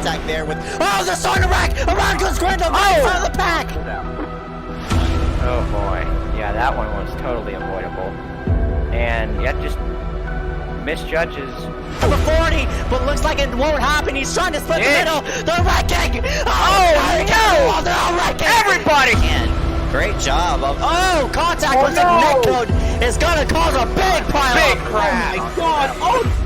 contact there with, oh, they're starting to wreck! Around goes Grendel, right in front of the pack! Oh boy, yeah, that one was totally avoidable. And yeah, just misjudges. Number 40, but looks like it won't happen. He's trying to split the middle. They're wrecking! Oh no! They're all wrecking! Everybody! And great job of, oh, contact with the net code is gonna cause a big pile. Big crap! Oh my god! Oh!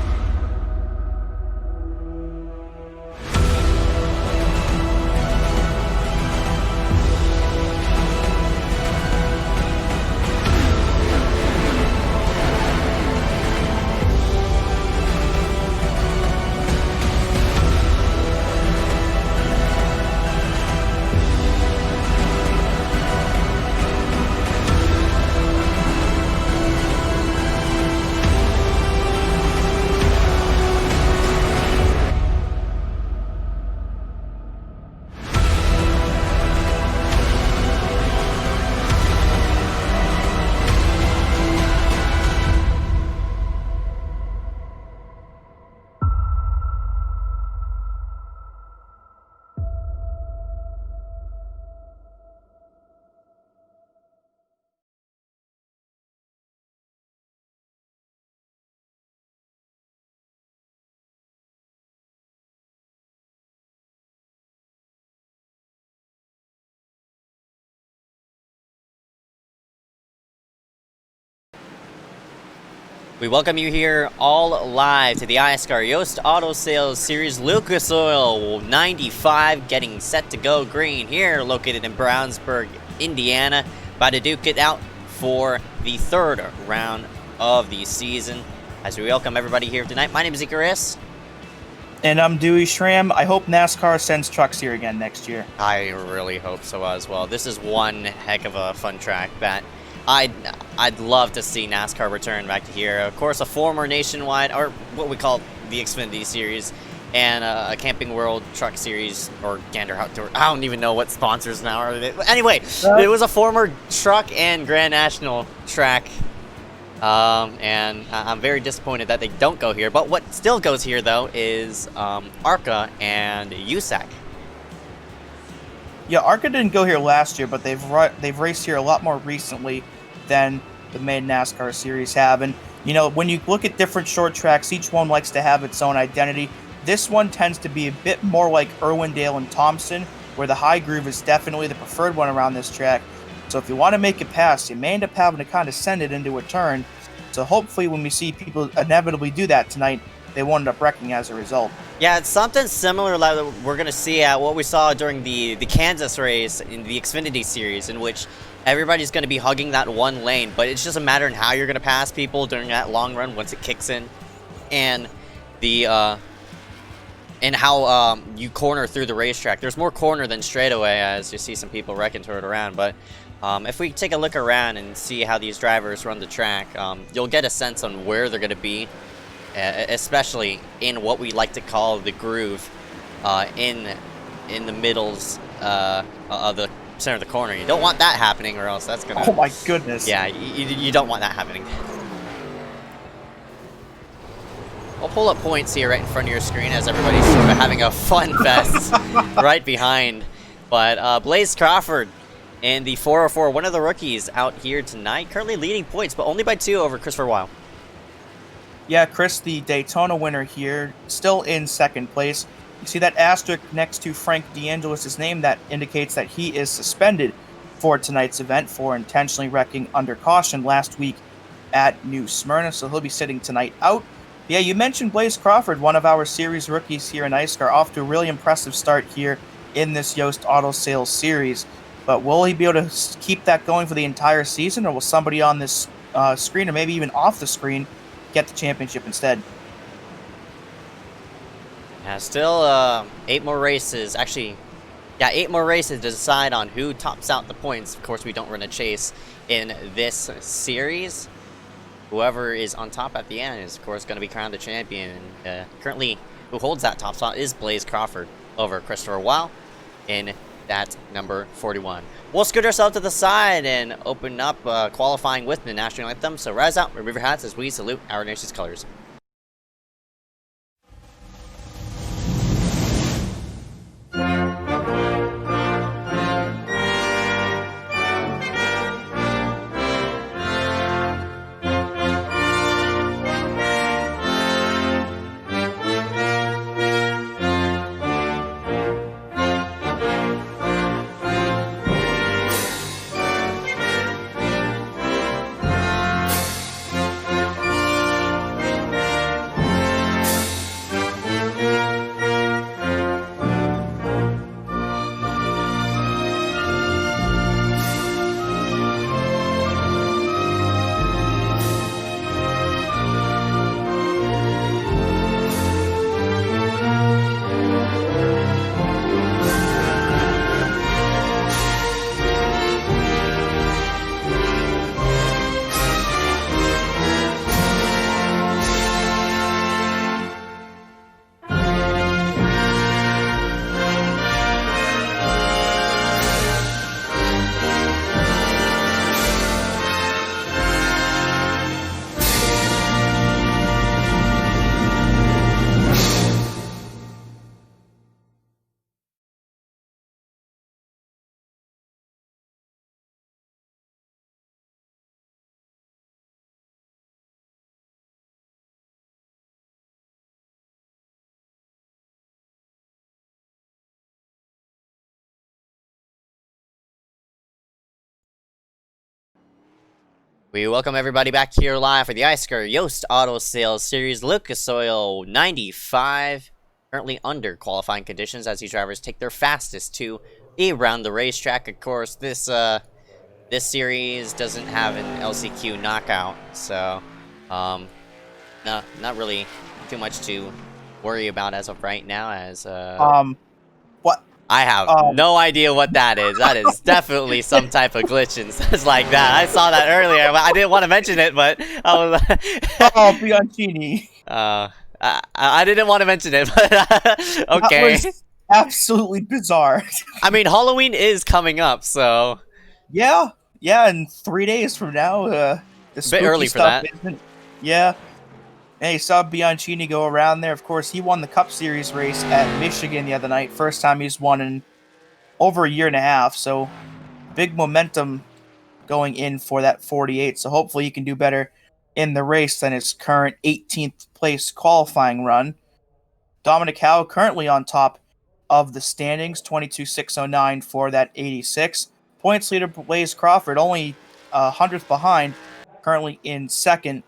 We welcome you here all live to the iSCAR Yost Auto Sales Series Lucas Oil 95 getting set to go green here, located in Brownsburg, Indiana. About to duke it out for the third round of the season. As we welcome everybody here tonight, my name is Ezeckiel Reyes. And I'm Dewey Schramm. I hope NASCAR sends trucks here again next year. I really hope so as well. This is one heck of a fun track that I'd love to see NASCAR return back to here. Of course, a former nationwide, or what we call the Xfinity Series, and a Camping World Truck Series, or Gander Outdoor. I don't even know what sponsors now are. Anyway, it was a former truck and Grand National track, and I'm very disappointed that they don't go here. But what still goes here, though, is ARCA and USAC. Yeah, ARCA didn't go here last year, but they've raced here a lot more recently than the main NASCAR series have. And, you know, when you look at different short tracks, each one likes to have its own identity. This one tends to be a bit more like Irwindale and Thompson, where the high groove is definitely the preferred one around this track. So if you want to make it pass, you may end up having to kind of send it into a turn. So hopefully when we see people inevitably do that tonight, they won't end up wrecking as a result. Yeah, it's something similar like we're going to see at what we saw during the Kansas race in the Xfinity Series, in which everybody's going to be hugging that one lane, but it's just a matter of how you're going to pass people during that long run once it kicks in, and how you corner through the racetrack. There's more corner than straightaway, as you see some people wrecking toward around, but if we take a look around and see how these drivers run the track, you'll get a sense on where they're going to be, especially in what we like to call the groove, in the middles of the center of the corner. You don't want that happening, or else that's gonna... Oh my goodness. Yeah, you don't want that happening. I'll pull up points here right in front of your screen as everybody's sort of having a fun fest right behind. But Blaze Crawford in the 404, one of the rookies out here tonight, currently leading points, but only by 2 over Christopher Weil. Yeah, Chris, the Daytona winner here, still in second place. You see that asterisk next to Frank DeAngelis' name? That indicates that he is suspended for tonight's event for intentionally wrecking under caution last week at New Smyrna, so he'll be sitting tonight out. Yeah, you mentioned Blaze Crawford, one of our series rookies here in iSCAR, off to a really impressive start here in this Yost Auto Sales Series. But will he be able to keep that going for the entire season, or will somebody on this screen, or maybe even off the screen, get the championship instead? Yeah, still 8 more races. Actually, yeah, 8 more races to decide on who tops out the points. Of course, we don't run a chase in this series. Whoever is on top at the end is, of course, going to be crowned the champion. Currently, who holds that top spot is Blaze Crawford over Christopher Weil in that number 41. We'll scoot ourselves to the side and open up qualifying with the national anthem. So rise out, remove your hats as we salute our nation's colors. We welcome everybody back here live for the iSCAR Yost Auto Sales Series Lucas Oil 95. Currently under qualifying conditions as these drivers take their fastest to around the racetrack. Of course, this series doesn't have an LCQ knockout, so no, not really too much to worry about as of right now. As what? I have no idea what that is. That is definitely some type of glitch and stuff like that. I saw that earlier, but I didn't want to mention it. But I was oh, Bianchini. I didn't want to mention it, but okay. That was absolutely bizarre. I mean, Halloween is coming up, so yeah, in 3 days from now. The bit early for that. Yeah. Hey, saw Bianchini go around there. Of course, he won the Cup Series race at Michigan the other night. First time he's won in over a year and a half. So, big momentum going in for that 48. So, hopefully he can do better in the race than his current 18th place qualifying run. Dominic Howe currently on top of the standings, 22,609 for that 86. Points leader Blaze Crawford only 100th behind, currently in second.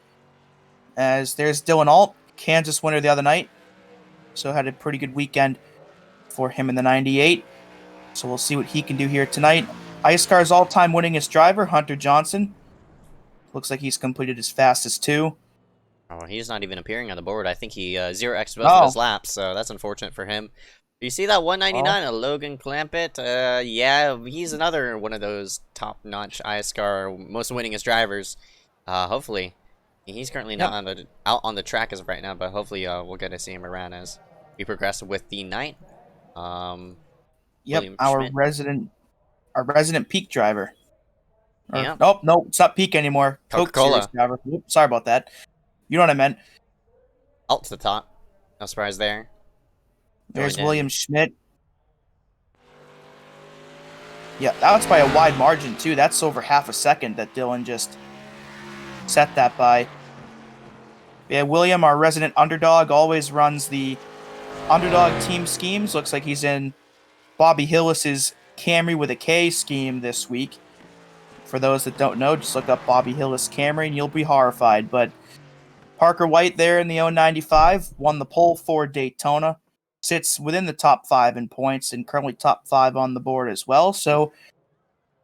As there's Dylan Alt, Kansas winner the other night. So had a pretty good weekend for him in the 98. So we'll see what he can do here tonight. iSCAR's all-time winningest driver, Hunter Johnson. Looks like he's completed his fastest too. Oh, he's not even appearing on the board. I think he 0x both of his laps, so that's unfortunate for him. Do you see that 199 Logan Clampett? Yeah, he's another one of those top-notch iSCAR most winningest drivers. Hopefully. He's currently not out on the track as of right now, but hopefully we'll get to see him around as we progress with the night. Yep, our resident peak driver. Yeah. Nope, it's not peak anymore. Coca-Cola driver. Oops, sorry about that. You know what I meant. Alt to the top. No surprise there. There's William Schmidt. Yeah, that was by a wide margin too. That's over half a second that Dylan just set that by. Yeah, William, our resident underdog, always runs the underdog team schemes. Looks like he's in Bobby Hillis's Camry with a K scheme this week. For those that don't know, just look up Bobby Hillis Camry and you'll be horrified. But Parker White there in the 095 won the pole for Daytona. Sits within the top 5 in points and currently top 5 on the board as well. So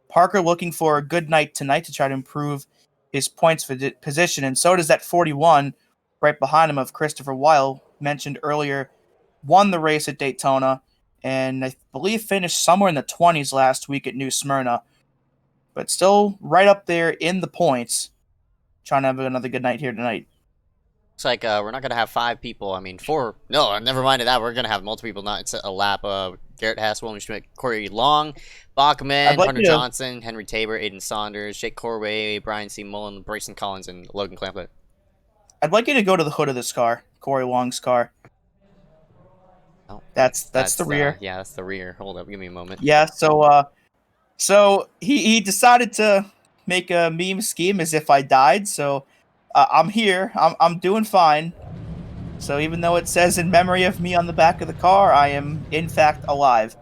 Parker looking for a good night tonight to try to improve his points for position, and so does that 41 right behind him of Christopher Weil, mentioned earlier, won the race at Daytona, and I believe finished somewhere in the 20s last week at New Smyrna, but still right up there in the points, trying to have another good night here tonight. Looks like we're not going to have 5 people, I mean 4, no, never mind that, we're going to have multiple people, not a lap. Garrett Hess, William Schmidt, Corey Long, Bachman, Hunter Johnson, Henry Tabor, Aiden Saunders, Jake Corway, Brian C. Mullen, Bryson Collins, and Logan Clampett. I'd like you to go to the hood of this car, Corey Long's car. Oh, that's the rear. Yeah, that's the rear. Hold up, give me a moment. Yeah, so he decided to make a meme scheme as if I died. So I'm here. I'm doing fine. So even though it says in memory of me on the back of the car, I am in fact alive.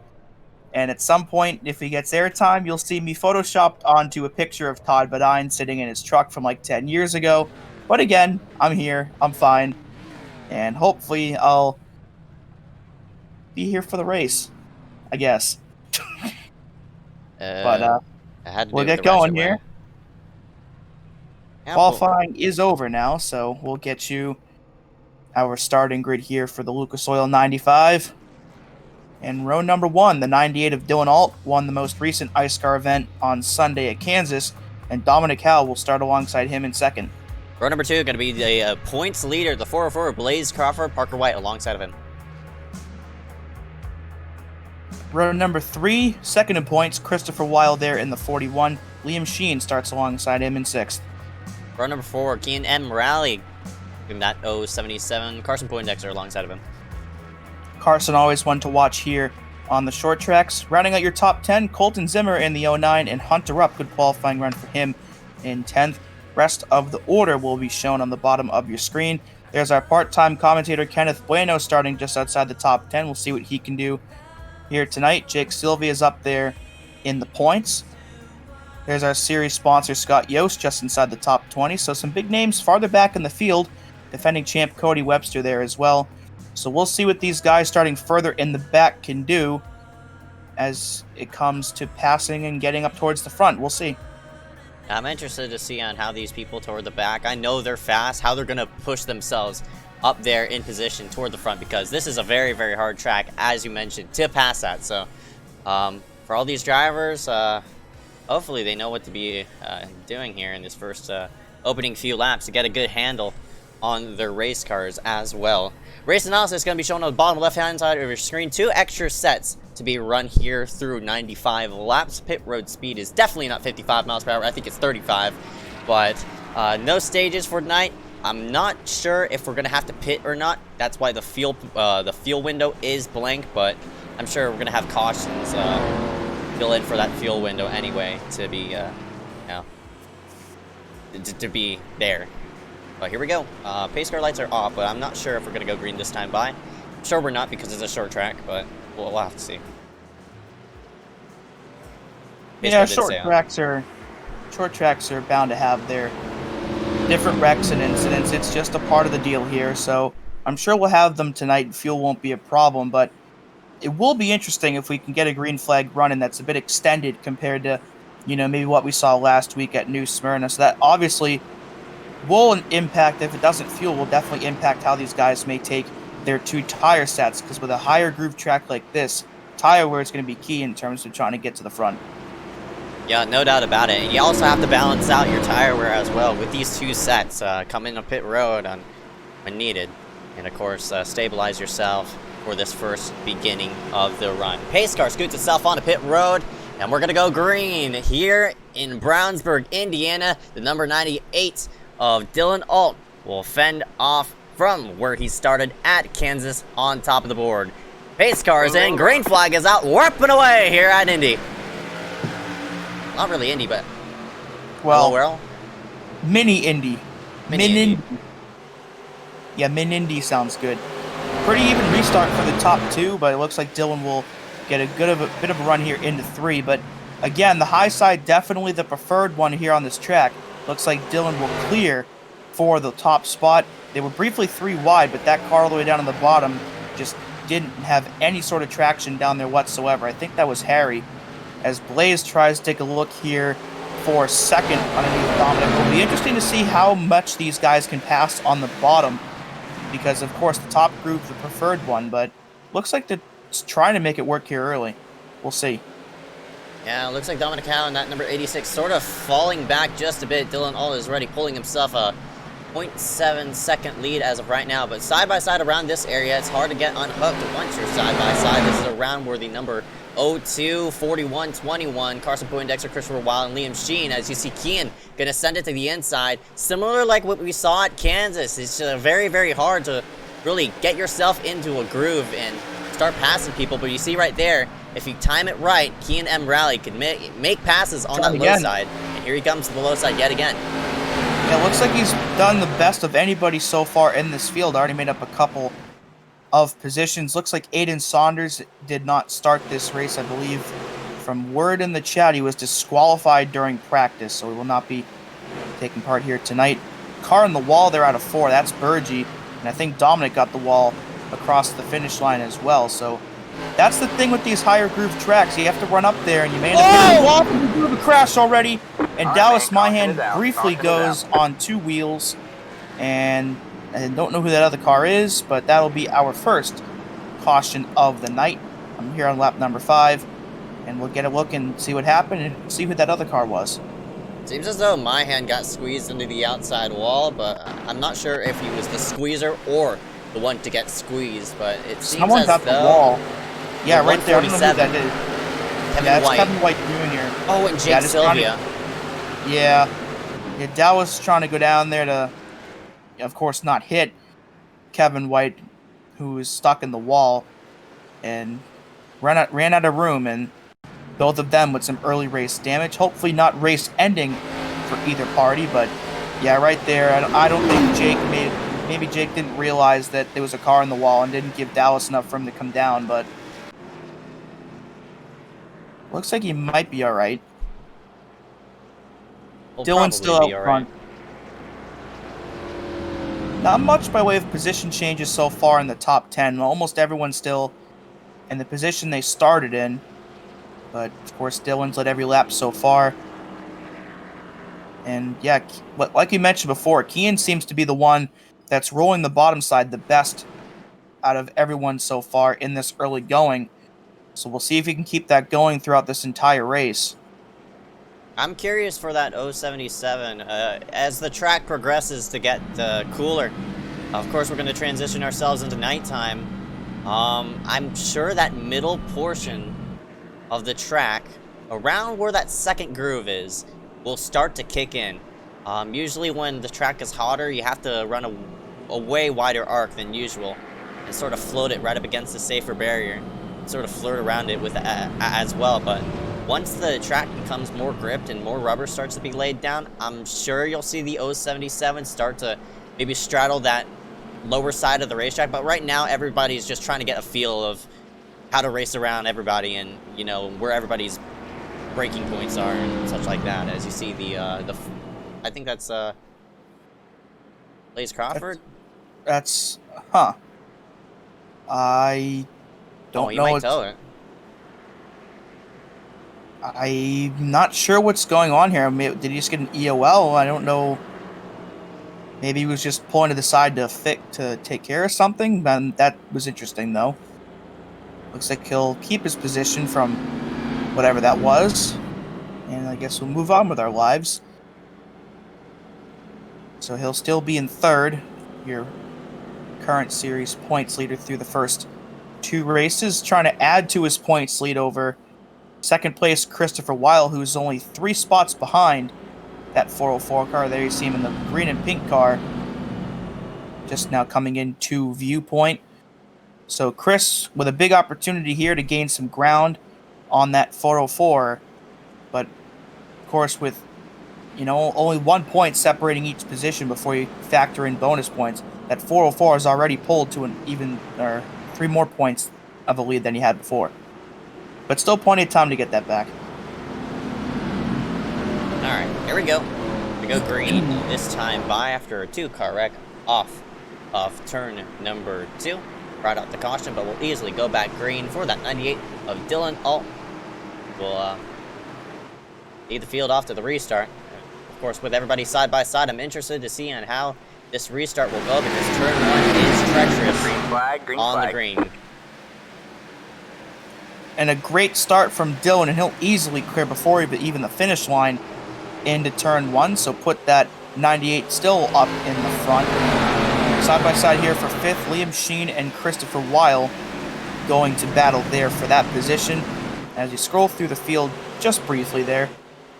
And at some point, if he gets airtime, you'll see me photoshopped onto a picture of Todd Bodine sitting in his truck from like 10 years ago. But again, I'm here. I'm fine. And hopefully I'll be here for the race, I guess. But we'll get going here. Yeah, qualifying is over now, so we'll get you our starting grid here for the Lucas Oil 95. And row number 1, the 98 of Dylan Alt, won the most recent iSCAR event on Sunday at Kansas, and Dominic Howe will start alongside him in second. Row number 2 going to be the points leader, the 404, Blaze Crawford, Parker White alongside of him. Row number 3, second in points, Christopher Weil there in the 41. Liam Sheen starts alongside him in 6th. Row number 4, Kean M. Raleigh, in that 077, Carson Poindexter alongside of him. Carson always one to watch here on the short tracks. Rounding out your top 10, Colton Zimmer in the 09 and Hunter Rupp. Good qualifying run for him in 10th. Rest of the order will be shown on the bottom of your screen. There's our part-time commentator, Kenneth Bueno, starting just outside the top 10. We'll see what he can do here tonight. Jake Sylvia is up there in the points. There's our series sponsor, Scott Yost, just inside the top 20. So some big names farther back in the field. Defending champ Cody Webster there as well. So we'll see what these guys starting further in the back can do as it comes to passing and getting up towards the front. We'll see. I'm interested to see on how these people toward the back, I know they're fast, how they're going to push themselves up there in position toward the front, because this is a very, very hard track, as you mentioned, to pass at. So for all these drivers, hopefully they know what to be doing here in this first opening few laps to get a good handle on their race cars as well. Race analysis is going to be shown on the bottom left-hand side of your screen. 2 extra sets to be run here through 95 laps. Pit road speed is definitely not 55 miles per hour. I think it's 35. But no stages for tonight. I'm not sure if we're going to have to pit or not. That's why the fuel window is blank. But I'm sure we're going to have cautions fill in for that fuel window anyway to be, to be there. But here we go. Pace car lights are off, but I'm not sure if we're going to go green this time by. I'm sure we're not because it's a short track, but we'll have to see. Yeah, short tracks are bound to have their different wrecks and incidents. It's just a part of the deal here, so I'm sure we'll have them tonight and fuel won't be a problem, but it will be interesting if we can get a green flag running that's a bit extended compared to, maybe what we saw last week at New Smyrna. So that obviously will impact, if it doesn't fuel, will definitely impact how these guys may take their 2 tire sets, because with a higher groove track like this, tire wear is going to be key in terms of trying to get to the front. Yeah, no doubt about it. You also have to balance out your tire wear as well with these 2 sets coming to pit road when needed. And of course, stabilize yourself for this first beginning of the run. Pace car scoots itself onto pit road, and we're going to go green here in Brownsburg, Indiana. The number 98 of Dylan Alt will fend off from where he started at Kansas on top of the board. Pace car is in, green flag is out, warping away here at Indy. Not really Indy, but well, mini Indy. Min-Indy. Yeah, Min-Indy sounds good. Pretty even restart for the top 2, but it looks like Dylan will get a bit of a run here into 3. But again, the high side definitely the preferred one here on this track. Looks like Dylan will clear for the top spot. They were briefly 3 wide, but that car all the way down on the bottom just didn't have any sort of traction down there whatsoever. I think that was Harry. As Blaze tries to take a look here for second underneath Dominic. It'll be interesting to see how much these guys can pass on the bottom, because of course the top group the preferred one, but looks like they're trying to make it work here early. We'll see. Yeah, it looks like Dominic Howe and that number 86 sort of falling back just a bit. Dylan All is already pulling himself a 0.7 second lead as of right now, but side by side around this area, it's hard to get unhooked once you're side by side. This is a round where the number 02, 41, 21, Carson Poindexter, Christopher Wild, and Liam Sheen. As you see, Kean gonna send it to the inside. Similar like what we saw at Kansas. It's very, very hard to really get yourself into a groove and start passing people, but you see right there, if you time it right, Kean M. Rally can make passes on that low side. And here he comes to the low side yet again. Yeah, it looks like he's done the best of anybody so far in this field. Already made up a couple of positions. Looks like Aiden Saunders did not start this race, I believe. From word in the chat, he was disqualified during practice, so he will not be taking part here tonight. Car in the wall there out of 4, that's Burgee. And I think Dominic got the wall across the finish line as well, so that's the thing with these higher groove tracks. You have to run up there, and you may end up getting a wall and do the crash already. And Dallas Myhan briefly goes on 2 wheels, and I don't know who that other car is, but that'll be our first caution of the night. I'm here on lap number 5, and we'll get a look and see what happened and see who that other car was. Seems as though Myhan got squeezed into the outside wall, but I'm not sure if he was the squeezer or the one to get squeezed, but it seems someone as got though the wall. Yeah, right there. I don't know who 147. that is. Kevin Yeah, it's White. Kevin White Jr. Oh, and Jake Yeah, just trying to- Sylvia. Yeah, Dallas trying to go down there to, of course, not hit Kevin White, who was stuck in the wall, and ran out of room, and both of them with some early race damage. Hopefully not race ending for either party, but yeah, right there. I don't think maybe Jake didn't realize that there was a car in the wall and didn't give Dallas enough for him to come down, but looks like he might be all right. We'll Dylan's still probably out be front. Not much by way of position changes so far in the top 10. Almost everyone's still in the position they started in. But, of course, Dylan's led every lap so far. And, yeah, like you mentioned before, Kian seems to be the one that's rolling the bottom side the best out of everyone so far in this early going. So we'll see if he can keep that going throughout this entire race. I'm curious for that 077. As the track progresses to get cooler, of course we're going to transition ourselves into nighttime. I'm sure that middle portion of the track, around where that second groove is, will start to kick in. Usually when the track is hotter, you have to run a way wider arc than usual and sort of float it right up against the safer barrier, and sort of flirt around it with as well. But once the track becomes more gripped and more rubber starts to be laid down, I'm sure you'll see the 077 start to maybe straddle that lower side of the racetrack. But right now, everybody's just trying to get a feel of how to race around everybody and, you know, where everybody's braking points are and such like that. As you see I think that's Blaze Crawford. That's I don't you know. might tell it. I'm not sure what's going on here. Did he just get an EOL? I don't know. Maybe he was just pulling to the side to take care of something. That was interesting, though. Looks like he'll keep his position from whatever that was. And I guess we'll move on with our lives. So he'll still be in third, your current series points leader through the first 2 races, trying to add to his points lead over second place Christopher Weil, who's only 3 spots behind that 404 car. There you see him in the green and pink car, just now coming into viewpoint. So Chris with a big opportunity here to gain some ground on that 404, but of course with, you know, only 1 point separating each position before you factor in bonus points, that 404 is already pulled to an even, or 3 more points of a lead than he had before. But still plenty of time to get that back. Alright, here we go. We go green this time by after a 2-car wreck off of turn number 2. Right out the caution, but we'll easily go back green for that 98 of Dylan Alt. We'll lead the field off to the restart. Of course, with everybody side by side, I'm interested to see on how this restart will go because turn 1 is treacherous on the green. And a great start from Dylan, and he'll easily clear before even the finish line into turn 1, so put that 98 still up in the front. Side by side here for 5th, Liam Sheen and Christopher Weil going to battle there for that position. As you scroll through the field just briefly there,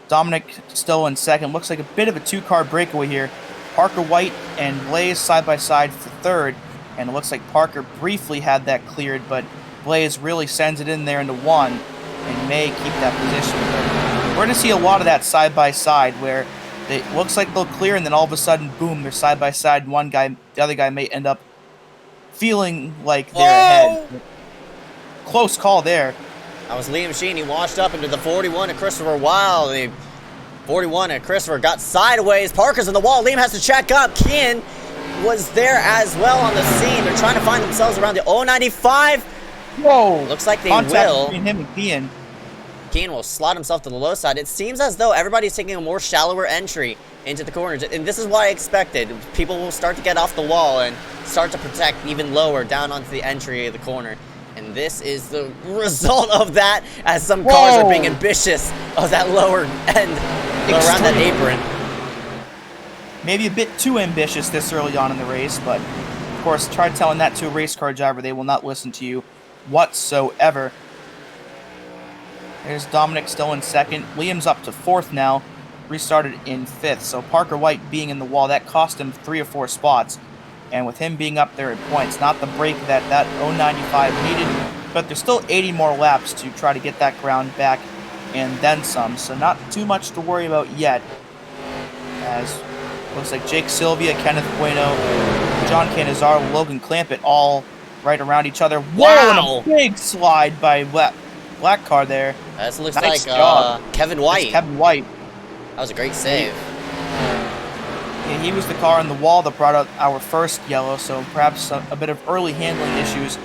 Dominic still in 2nd. Looks like a bit of a 2-car breakaway here. Parker White and Blaze side by side for 3rd, and it looks like Parker briefly had that cleared, but Blaze really sends it in there into 1 and may keep that position. But we're going to see a lot of that side by side where it looks like they'll clear, and then all of a sudden, boom, they're side by side, and the other guy may end up feeling like they're ahead. Close call there. That was Liam Sheen. He washed up into the 41 of Christopher Weil. The 41 of Christopher got sideways. Parker's on the wall. Liam has to check up. Kian was there as well on the scene. They're trying to find themselves around the 095. Whoa. Looks like they Contact will. between him and Kian. Kian will slot himself to the low side. It seems as though everybody's taking a more shallower entry into the corners, and this is what I expected. People will start to get off the wall and start to protect even lower down onto the entry of the corner. And this is the result of that, as some cars are being ambitious of that lower end around that apron. Maybe a bit too ambitious this early on in the race, but of course, try telling that to a race car driver. They will not listen to you whatsoever. There's Dominic still in 2nd. Liam's up to 4th now. Restarted in 5th. So Parker White being in the wall, that cost him 3 or 4 spots. And with him being up there in points, not the break that 095 needed, but there's still 80 more laps to try to get that ground back and then some. So not too much to worry about yet. As looks like Jake Sylvia, Kenneth Bueno, John Canizaro, Logan Clampett all right around each other. Whoa, and a big slide by Black car there. This looks Nice like job. Kevin White. That's Kevin White. That was a great save. Yeah, he was the car on the wall that brought out our first yellow, so perhaps a bit of early handling issues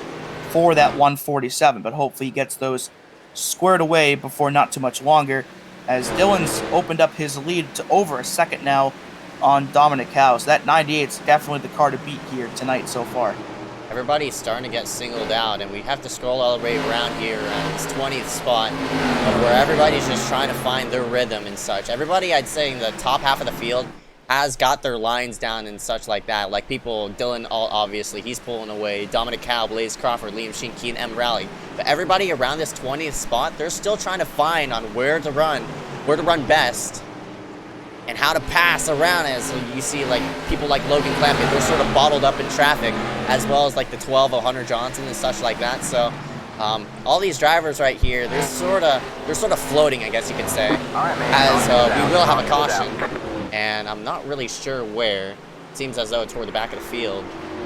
for that 147, but hopefully he gets those squared away before not too much longer, as Dylan's opened up his lead to over a second now on Dominic Howe. So that 98 is definitely the car to beat here tonight so far. Everybody's starting to get singled out, and we have to scroll all the way around here around this 20th spot where everybody's just trying to find their rhythm and such. Everybody, I'd say, in the top half of the field has got their lines down and such like that. Like people, Dylan, obviously, he's pulling away. Dominic Cow, Blaze Crawford, Liam Sheen, Keen, M. Rally. But everybody around this 20th spot, they're still trying to find on where to run best, and how to pass around. As you see, like people like Logan Clampett, they're sort of bottled up in traffic, as well as like the 12 of Hunter Johnson and such like that. So all these drivers right here, they're sort of floating, I guess you could say, as we will have a caution, and I'm not really sure where. It seems as though it's toward the back of the field.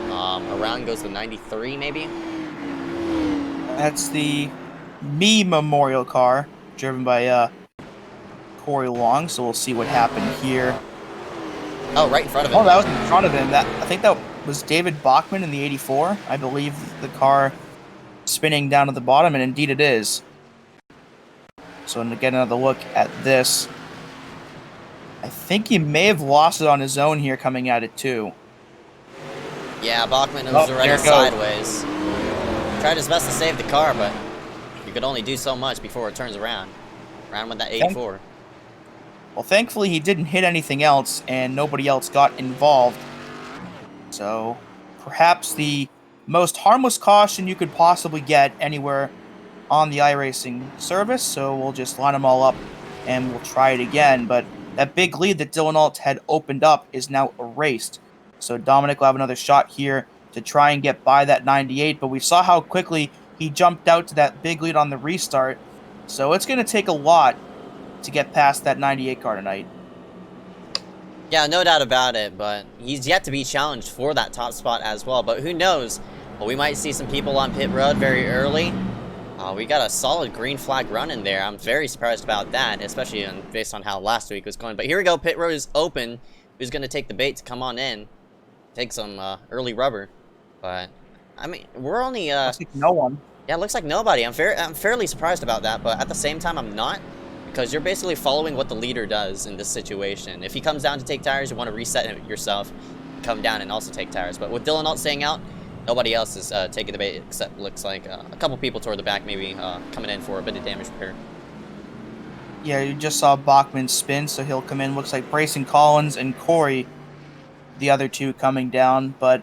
Around goes the 93, maybe. That's the Me Memorial car, driven by Corey Long, so we'll see what happened here. Oh, right in front of him. Oh, that was in front of him. I think that was David Bachman in the 84. I believe the car spinning down at the bottom, and indeed it is. So to get another look at this, I think he may have lost it on his own here coming at it too. Yeah, Bachman was already sideways. Tried his best to save the car, but you could only do so much before it turns around. Around with that 84. Well, thankfully he didn't hit anything else, and nobody else got involved. So, perhaps the most harmless caution you could possibly get anywhere on the iRacing service. So we'll just line them all up, and we'll try it again. But that big lead that Dylan Alt had opened up is now erased. So Dominic will have another shot here to try and get by that 98. But we saw how quickly he jumped out to that big lead on the restart. So it's going to take a lot to get past that 98 car tonight. Yeah, no doubt about it, but he's yet to be challenged for that top spot as well. But who knows? Well, we might see some people on pit road very early. We got a solid green flag run in there. I'm very surprised about that, especially based on how last week was going. But here we go. Pit road is open. Who's going to take the bait to come on in? Take some early rubber. But, I mean, we're only... Looks like no one. Yeah, it looks like nobody. I'm fairly surprised about that, but at the same time, I'm not. Because you're basically following what the leader does in this situation. If he comes down to take tires, you want to reset it yourself, come down and also take tires. But with Dylan Alt staying out, nobody else is taking the bait, except looks like a couple people toward the back maybe coming in for a bit of damage repair. Yeah, you just saw Bachman spin, so he'll come in. Looks like Brayson Collins and Corey, the other two, coming down. But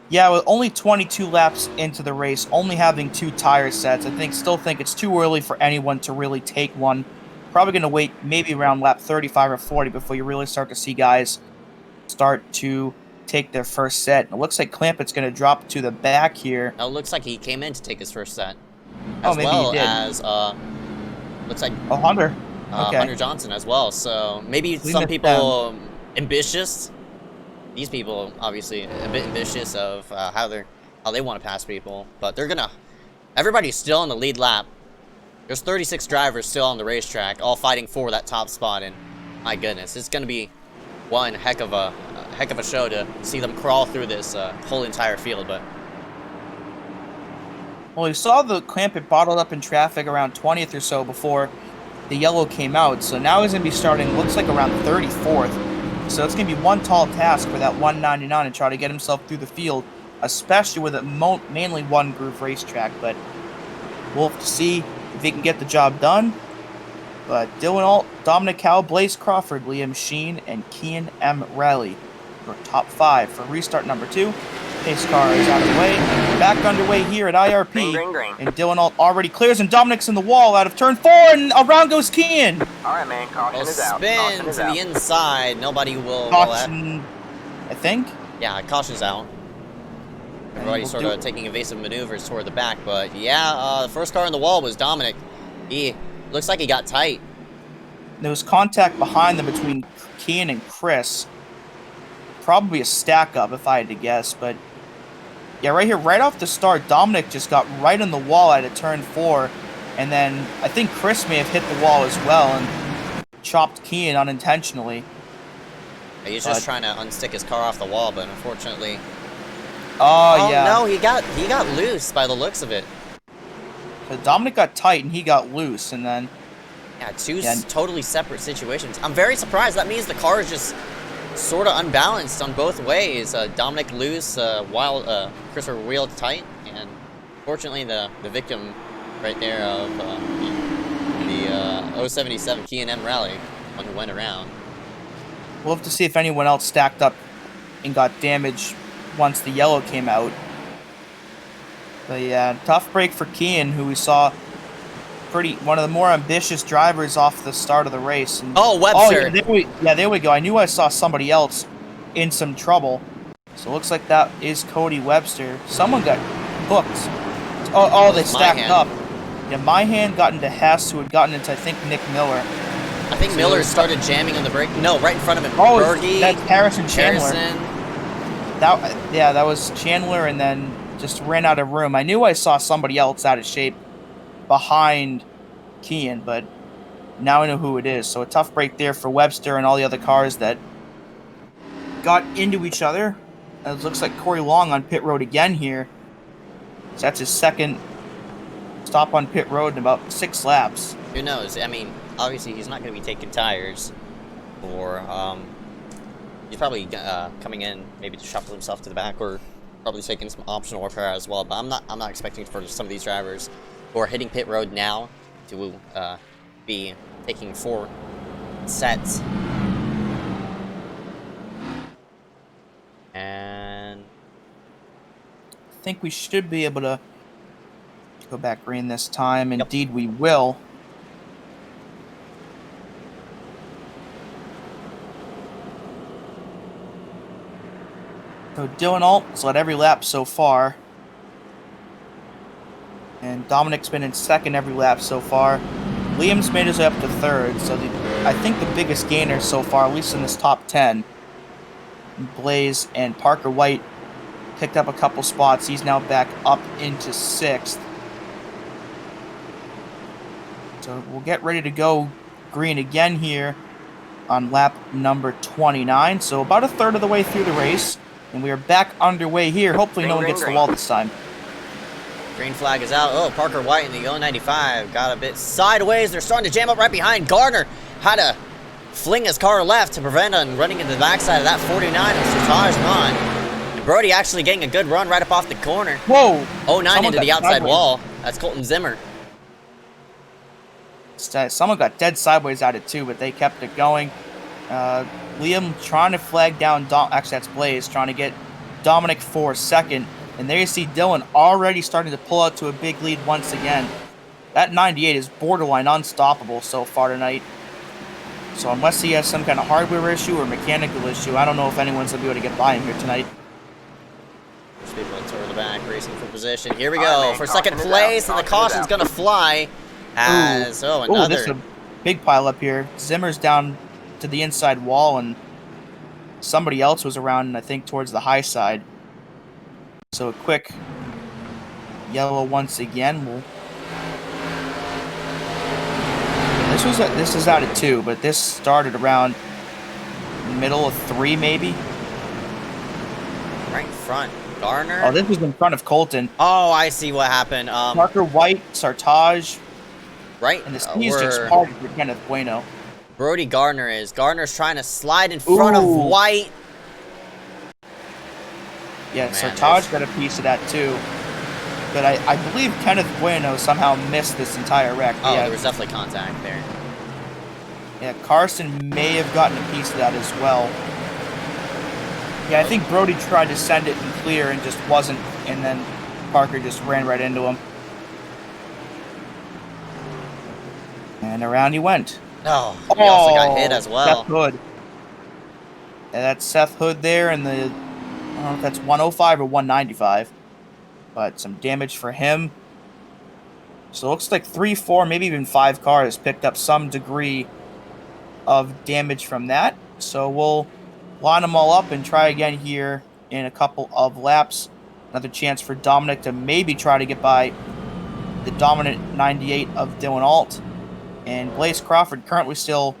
yeah, with only 22 laps into the race, only having 2 tire sets, still think it's too early for anyone to really take one. Probably going to wait maybe around lap 35 or 40 before you really start to see guys start to take their first set. And it looks like Clampett's going to drop to the back here. It looks like he came in to take his first set. Oh, as maybe well he did. As, looks like Hunter. Okay. Hunter Johnson as well. So maybe some people ambitious. These people obviously a bit ambitious of how they want to pass people, but everybody's still in the lead lap. There's 36 drivers still on the racetrack, all fighting for that top spot, and my goodness, it's gonna be one heck of a show to see them crawl through this whole entire field. But well, we saw the Clampett bottled up in traffic around 20th or so before the yellow came out, so now he's gonna be starting, looks like around 34th. So it's going to be one tall task for that 199 to try to get himself through the field, especially with a mainly one groove racetrack. But we'll have to see if he can get the job done. But Dylan Alt, Dominic Cow, Blaze Crawford, Liam Sheen, and Kian M. Raleigh for top 5 for restart number 2. Pace car is out of the way. Back underway here at IRP. Green. And Dylan Alt already clears, and Dominic's in the wall out of turn 4, and around goes Kian. All right, man. Caution is out. Spin Caution to is the out. inside. Nobody will. Caution, I think. Yeah, caution's out. Everybody's sort of taking evasive maneuvers toward the back, but yeah, the first car on the wall was Dominic. He looks like he got tight. There was contact behind them between Kian and Chris. Probably a stack up if I had to guess, but yeah, right here, right off the start, Dominic just got right on the wall at a turn 4, and then I think Chris may have hit the wall as well, and chopped Kean unintentionally. He's just trying to unstick his car off the wall, but unfortunately... Oh, yeah. no, he got loose by the looks of it. So Dominic got tight and he got loose, and then... Yeah, two totally separate situations. I'm very surprised. That means the car is just sort of unbalanced on both ways. Dominic loose while Christopher wheeled tight, and fortunately the victim right there of the 077 K&M rally, one who went around. We'll have to see if anyone else stacked up and got damaged once the yellow came out. But yeah, tough break for Kean, who we saw one of the more ambitious drivers off the start of the race. And, Webster. There we go. I knew I saw somebody else in some trouble. So it looks like that is Cody Webster. Someone got hooked. They stacked up. Yeah, Myhan got into Hess, who had gotten into, I think, Nick Miller. I think Miller started jamming on the brake. No, right in front of him. Berge, that's Harrison Chandler. Harrison. That was Chandler, and then just ran out of room. I knew I saw somebody else out of shape behind Kean, but now I know who it is. So a tough break there for Webster and all the other cars that got into each other. It looks like Corey Long on pit road again here. So that's his second stop on pit road in about 6 laps. Who knows? I mean, obviously he's not going to be taking tires, or he's probably coming in maybe to shuffle himself to the back, or probably taking some optional repair as well. But I'm not expecting for some of these drivers who are hitting pit road now to be taking 4 sets. And I think we should be able to go back green this time. Indeed, we will. So Dylan Alt's led every lap so far. And Dominic's been in second every lap so far. Liam's made his way up to third. So I think the biggest gainer so far, at least in this top 10, Blaze and Parker White picked up a couple spots. He's now back up into 6th. So we'll get ready to go green again here on lap number 29. So about a third of the way through the race. And we are back underway here. Hopefully no one gets the wall this time. Green flag is out. Oh, Parker White in the 095 got a bit sideways. They're starting to jam up right behind. Gardner had to fling his car left to prevent him running into the backside of that 49 of Sertaj Ron. And Brody actually getting a good run right up off the corner. Whoa! 09 into the outside wall. That's Colton Zimmer. Someone got dead sideways at it too, but they kept it going. Liam trying to flag down actually that's Blaze trying to get Dominic for second, and there you see Dylan already starting to pull out to a big lead once again. That 98 is borderline unstoppable so far tonight. So unless he has some kind of hardware issue or mechanical issue, I don't know if anyone's gonna be able to get by him here tonight. There's people toward the back racing for position. Here we go for second place, and the caution's gonna fly as another. This is a big pile up here. Zimmer's down to the inside wall, and somebody else was around, I think, towards the high side. So a quick yellow once again. This is out of 2, but this started around the middle of 3, maybe. Right in front, Garner. Oh, this was in front of Colton. Oh, I see what happened. Parker White, Sartaj. Right. And the sneeze just parted for Kenneth Bueno. Brody Gardner's trying to slide in front of White. Yeah, Sartaj got a piece of that too. But I believe Kenneth Bueno somehow missed this entire wreck. Oh, yeah, there was definitely contact there. Yeah, Carson may have gotten a piece of that as well. Yeah, I think Brody tried to send it and clear and just wasn't, and then Parker just ran right into him. And around he went. Oh, he also got hit as well. Seth Hood. Yeah, that's Seth Hood there, and I don't know if that's 105 or 195. But some damage for him. So it looks like 3, 4, maybe even 5 cars picked up some degree of damage from that. So we'll line them all up and try again here in a couple of laps. Another chance for Dominic to maybe try to get by the dominant 98 of Dylan Alt. And Blaze Crawford currently still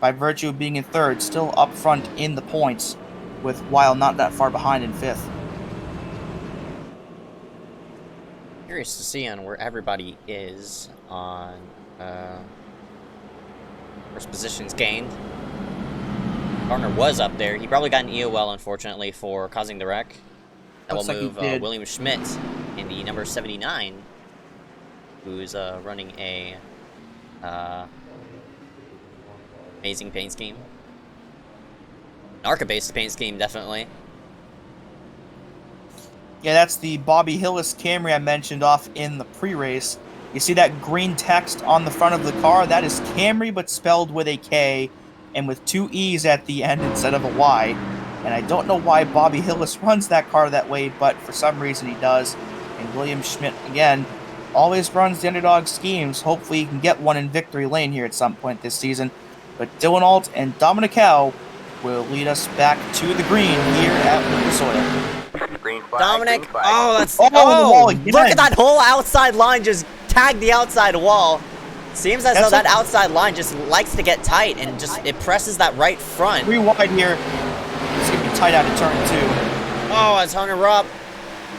by virtue of being in third, still up front in the points, with Weil not that far behind in fifth. Curious to see on where everybody is on first positions gained. Gardner was up there. He probably got an EOL, unfortunately, for causing the wreck. That will move William Schmidt in the number 79, who's running a amazing paint scheme. Narca-based paint scheme, definitely. Yeah, that's the Bobby Hillis Camry I mentioned off in the pre-race. You see that green text on the front of the car? That is Camry, but spelled with a K and with 2 E's at the end instead of a Y. And I don't know why Bobby Hillis runs that car that way, but for some reason he does. And William Schmidt, again, always runs the underdog schemes. Hopefully he can get one in victory lane here at some point this season. But Dylan Alt and Dominic Howe will lead us back to the green here at Lucas Oil. Green flag, Dominic, green flag. oh, that's... Oh, the wall again. Look at that whole outside line just tagged the outside wall. Seems as though that outside line just likes to get tight and just, it presses that right front. 3 wide here. It's going to be tight out of turn 2. Oh, it's Hunter Rupp,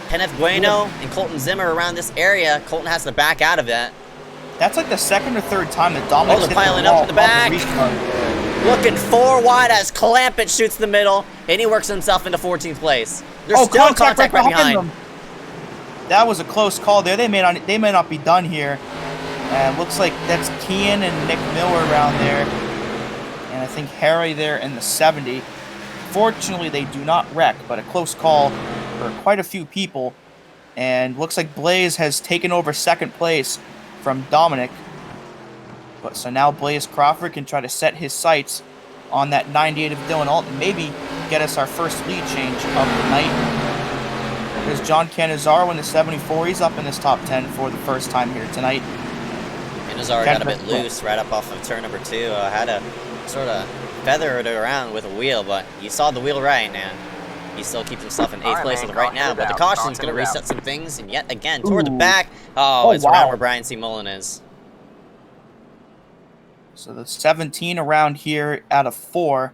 Kenneth Bueno, and Colton Zimmer around this area. Colton has to back out of that. That's like the second or third time that Dominic's they're piling up in the back. Looking 4 wide as Clampett shoots the middle, and he works himself into 14th place. There's still contact right behind. Them. That was a close call there. They may not be done here. Looks like that's Kean and Nick Miller around there. And I think Harry there in the 70. Fortunately, they do not wreck, but a close call for quite a few people. And looks like Blaze has taken over second place from Dominic. But so now Blaze Crawford can try to set his sights on that 98 of Dylan Alt and maybe get us our first lead change of the night. There's John Canizaro in the 74. He's up in this top 10 for the first time here tonight. Canizaro got a bit loose right up off of turn number 2. Had to sort of feather it around with a wheel, but you saw the wheel right, and he still keeps himself in 8th place right now. But the caution's going to reset some things, and yet again, toward the back, it's around where Brian C. Mullen is. So the 17 around here out of 4.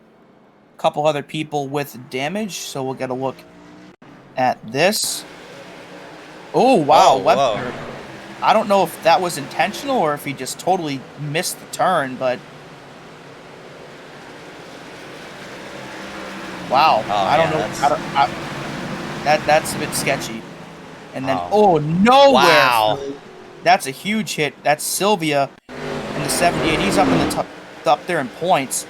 A couple other people with damage, so we'll get a look at this. Oh, wow. Webster. I don't know if that was intentional or if he just totally missed the turn, but... Wow. I don't know. That's a bit sketchy. And then, nowhere. Wow. That's a huge hit. That's Sylvia in the 78. He's up in the up there in points.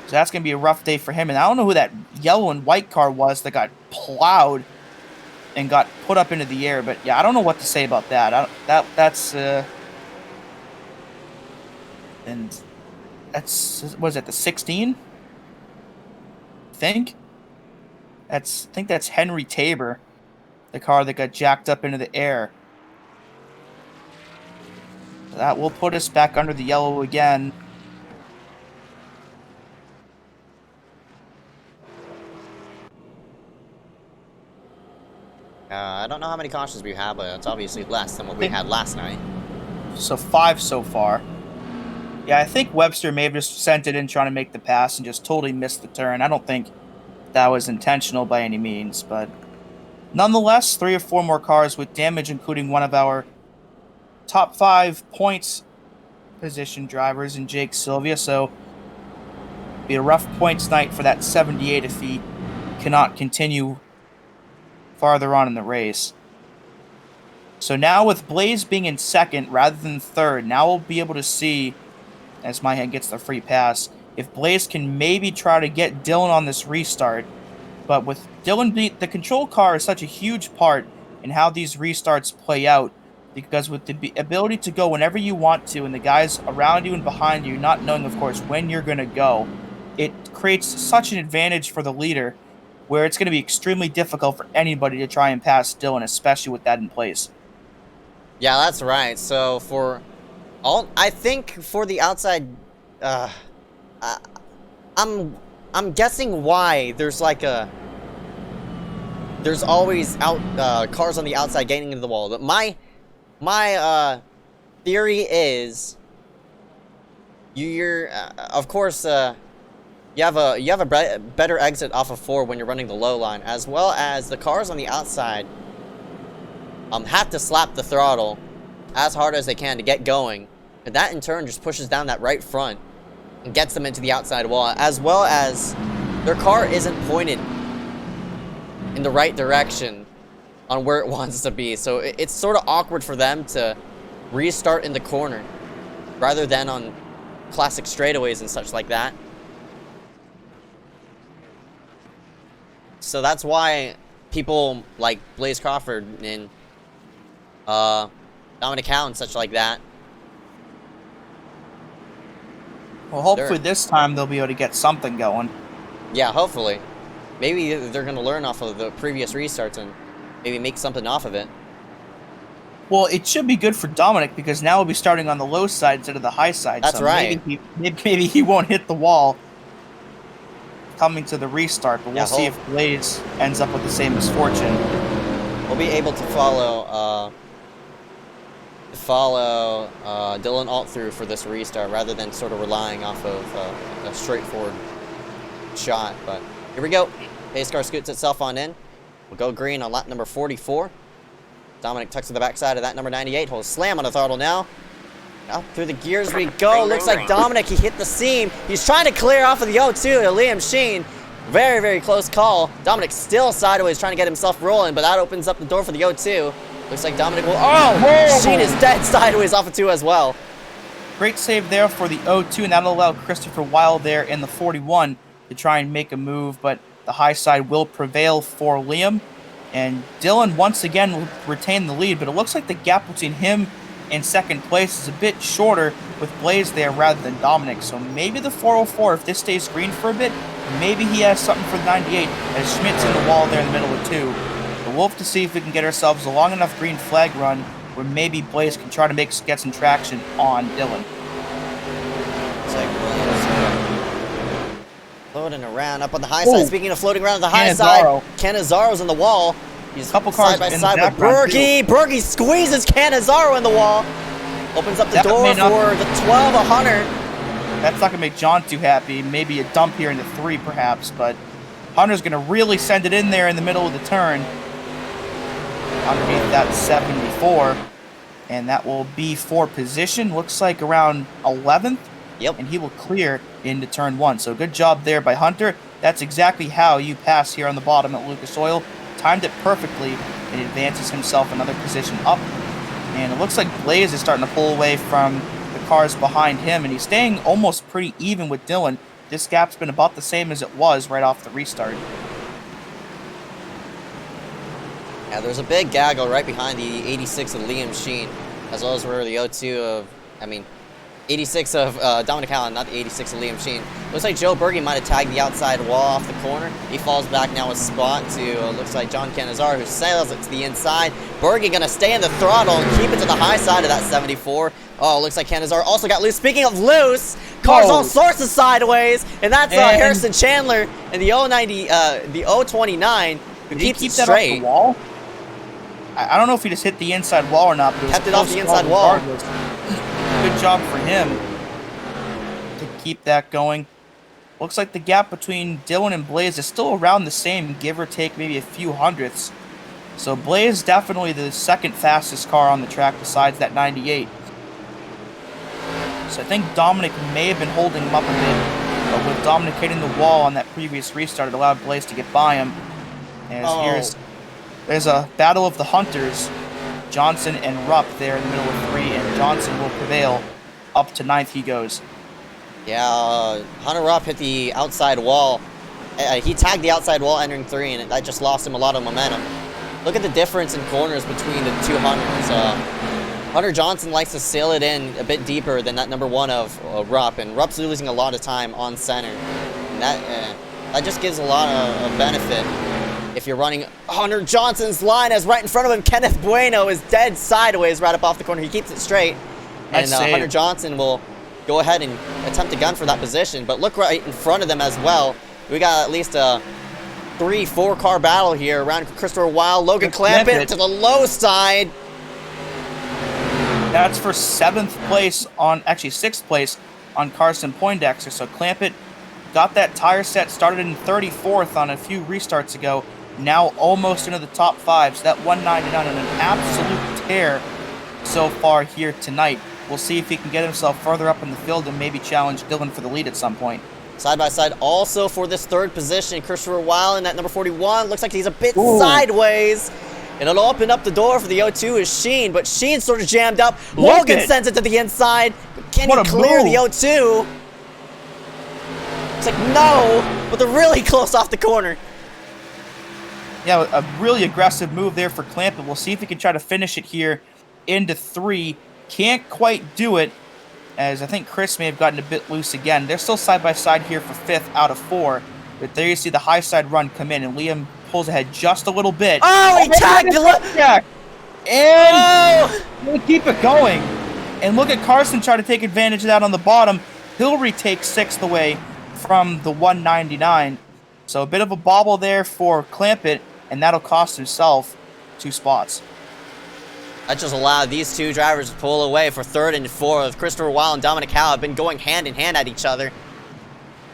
So that's going to be a rough day for him. And I don't know who that yellow and white car was that got plowed and got put up into the air. But yeah, I don't know what to say about that. And that's, what is that, the 16? I think that's Henry Tabor, the car that got jacked up into the air. So that will put us back under the yellow again. I don't know how many cautions we have, but it's obviously less than what we had last night. So 5 so far. Yeah, I think Webster may have just sent it in trying to make the pass and just totally missed the turn. I don't think that was intentional by any means, but nonetheless, 3 or 4 more cars with damage, including one of our top 5 points position drivers in Jake Sylvia. So be a rough points night for that 78 if he cannot continue farther on in the race. So now with Blaze being in second rather than third, now we'll be able to see, as my head gets the free pass, if Blaze can maybe try to get Dylan on this restart. But with Dylan, the control car is such a huge part in how these restarts play out, because with the ability to go whenever you want to and the guys around you and behind you not knowing, of course, when you're going to go, it creates such an advantage for the leader where it's going to be extremely difficult for anybody to try and pass Dylan, especially with that in place. Yeah, that's right. So for all, I think for the outside, I'm guessing why there's like there's always cars on the outside gaining into the wall. But my theory is you're of course you have a better exit off of 4 when you're running the low line, as well as the cars on the outside have to slap the throttle as hard as they can to get going, and that in turn just pushes down that right front and gets them into the outside wall, as well as their car isn't pointed in the right direction on where it wants to be, so it's sort of awkward for them to restart in the corner rather than on classic straightaways and such like that. So that's why people like Blaze Crawford and Dominic Howe and such like that. Well, hopefully this time they'll be able to get something going. Yeah, hopefully. Maybe they're going to learn off of the previous restarts and maybe make something off of it. Well, it should be good for Dominic because now he'll be starting on the low side instead of the high side. That's so right. Maybe he won't hit the wall coming to the restart, but we'll see if Blaze ends up with the same misfortune. We'll be able to follow Dylan Alt through for this restart rather than sort of relying off of a straightforward shot. But here we go. iSCAR scoots itself on in. We'll go green on lap number 44. Dominic tucks to the backside of that number 98. Holds slam on the throttle now. Up through the gears we go. Looks like Dominic, he hit the seam. He's trying to clear off of the O2 to Liam Sheen. Very, very close call. Dominic still sideways trying to get himself rolling, but that opens up the door for the O2. Looks like Dominic will... Oh! Sheen is dead sideways off of 2 as well. Great save there for the O2, and that'll allow Christopher Weil there in the 41 to try and make a move, but the high side will prevail for Liam. And Dylan once again will retain the lead, but it looks like the gap between him and second place is a bit shorter with Blaze there rather than Dominic. So maybe the 404, if this stays green for a bit, maybe he has something for the 98 as Schmidt's in the wall there in the middle of 2. But we'll have to see if we can get ourselves a long enough green flag run where maybe Blaze can try to get some traction on Dylan. Floating around up on the high side. Speaking of floating around on the high side, Cannizzaro's in the wall. He's couple cars side by side with Berkey. Berkey squeezes Cannizzaro in the wall. Opens up the door for the 12 of Hunter. That's not going to make John too happy. Maybe a dump here in the 3 perhaps, but Hunter's going to really send it in there in the middle of the turn. Underneath that 74. And that will be for position. Looks like around 11th. Yep. And he will clear into turn 1. So good job there by Hunter. That's exactly how you pass here on the bottom at Lucas Oil. Timed it perfectly and advances himself another position up. And it looks like Blaze is starting to pull away from the cars behind him, and he's staying almost pretty even with Dylan. This gap's been about the same as it was right off the restart. Yeah, there's a big gaggle right behind the 86 of Liam Sheen, as well as where the O2 of, 86 of Dominic Allen, not the 86 of Liam Sheen. Looks like Joe Berge might have tagged the outside wall off the corner. He falls back now a spot to, looks like John Cannizaro, who sails it to the inside. Berge gonna stay in the throttle and keep it to the high side of that 74. Oh, looks like Cannizaro also got loose. Speaking of loose, cars all sorts of sideways, and that's Harrison Chandler and the 090, the 029, who keeps it straight. Off the wall? I don't know if he just hit the inside wall or not, but it was kept it off the inside wall. Good job for him to keep that going. Looks like the gap between Dylan and Blaze is still around the same, give or take maybe a few hundredths. So Blaze definitely the second fastest car on the track besides that 98. So I think Dominic may have been holding him up a bit, but with Dominic hitting the wall on that previous restart, it allowed Blaze to get by him. As there's a battle of the Hunters. Johnson and Rupp there in the middle of 3, and Johnson will prevail. Up to 9th he goes. Yeah, Hunter Rupp hit the outside wall. He tagged the outside wall entering 3, and that just lost him a lot of momentum. Look at the difference in corners between the two Hunters. Hunter Johnson likes to sail it in a bit deeper than that number 1 of Rupp, and Rupp's losing a lot of time on center. And that just gives a lot of benefit. If you're running Hunter Johnson's line, as right in front of him, Kenneth Bueno is dead sideways right up off the corner. He keeps it straight. And Hunter Johnson will go ahead and attempt to gun for that position. But look right in front of them as well. We got at least a 3-4 car battle here around Christopher Weil. Logan Clampett to the low side. That's for 7th place on, actually 6th place on Carson Poindexter. So Clampett got that tire set, started in 34th on a few restarts ago, now almost into the top 5. So that 199 on an absolute tear so far here tonight. We'll see if he can get himself further up in the field and maybe challenge Dylan for the lead at some point. Side by side also for this third position, Christopher Weil in that number 41. Looks like he's a bit sideways. And it'll open up the door for the O2 is Sheen, but Sheen's sort of jammed up. Logan sends it to the inside. But can he clear the O2? It's like, no, but they're really close off the corner. Yeah, a really aggressive move there for Clampett. We'll see if he can try to finish it here into 3. Can't quite do it, as I think Chris may have gotten a bit loose again. They're still side by side here for 5th out of 4. But there you see the high side run come in, and Liam pulls ahead just a little bit. Oh, he tagged the and we'll keep it going. And look at Carson try to take advantage of that on the bottom. He'll retake 6th away from the 199. So a bit of a bobble there for Clampett, and that'll cost himself 2 spots. That just allowed these 2 drivers to pull away for 3rd and 4th. Christopher Weil and Dominic Howe have been going hand in hand at each other.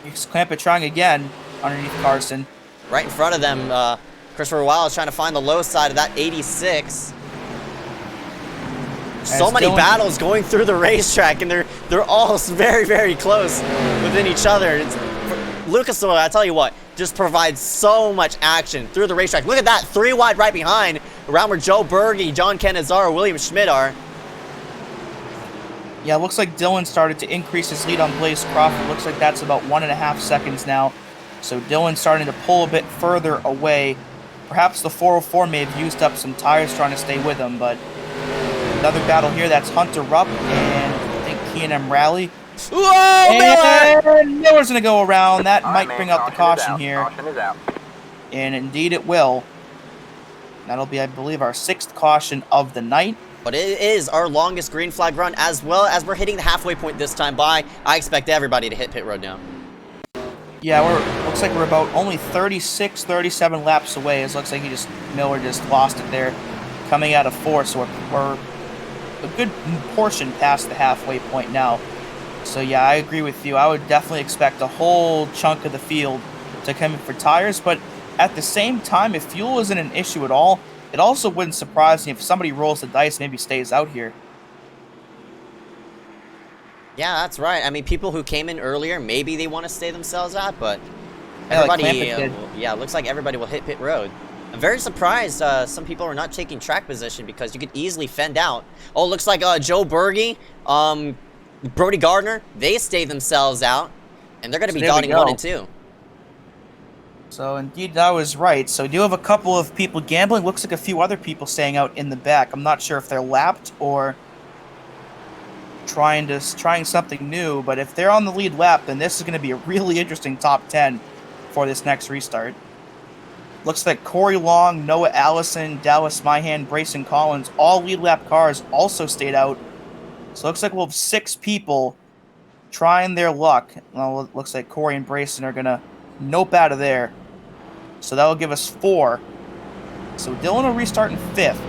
Here's Clampett trying again underneath Carson. Right in front of them, Christopher Weil is trying to find the low side of that 86. So many battles going through the racetrack, and they're all very, very close within each other. Lucas Oil, I tell you what, just provides so much action through the racetrack. Look at that, 3 wide right behind, around where Joe Berge, John Canizaro, William Schmidt are. Yeah, it looks like Dylan started to increase his lead on Blaze Crawford. Looks like that's about 1.5 seconds now. So Dylan's starting to pull a bit further away. Perhaps the 404 may have used up some tires trying to stay with him, but another battle here. That's Hunter Rupp and I think K&M Rally. Whoa, Miller! And Miller's going to go around. That might bring out the caution here. Caution is out. And indeed it will. That'll be, I believe, our 6th caution of the night. But it is our longest green flag run, as well as we're hitting the halfway point this time by. I expect everybody to hit pit road now. Yeah, looks like we're about only 36, 37 laps away. It looks like Miller just lost it there, coming out of 4. So we're a good portion past the halfway point now. So yeah, I agree with you. I would definitely expect a whole chunk of the field to come in for tires. But at the same time, if fuel isn't an issue at all, it also wouldn't surprise me if somebody rolls the dice, maybe stays out here. Yeah, that's right. I mean, people who came in earlier, maybe they want to stay themselves out, but everybody, yeah, looks like everybody will hit pit road. I'm very surprised some people are not taking track position because you could easily fend out. Oh, looks like Joe Berge, Brody Gardner, they stay themselves out, and they're going to be dotting 1 and 2. So indeed, I was right. So we do have a couple of people gambling. Looks like a few other people staying out in the back. I'm not sure if they're lapped or trying something new. But if they're on the lead lap, then this is going to be a really interesting top 10 for this next restart. Looks like Corey Long, Noah Allison, Dallas Myhan, Brayson Collins, all lead lap cars also stayed out. So it looks like we'll have 6 people trying their luck. Well, it looks like Corey and Brayson are going to nope out of there. So that will give us 4. So Dylan will restart in 5th.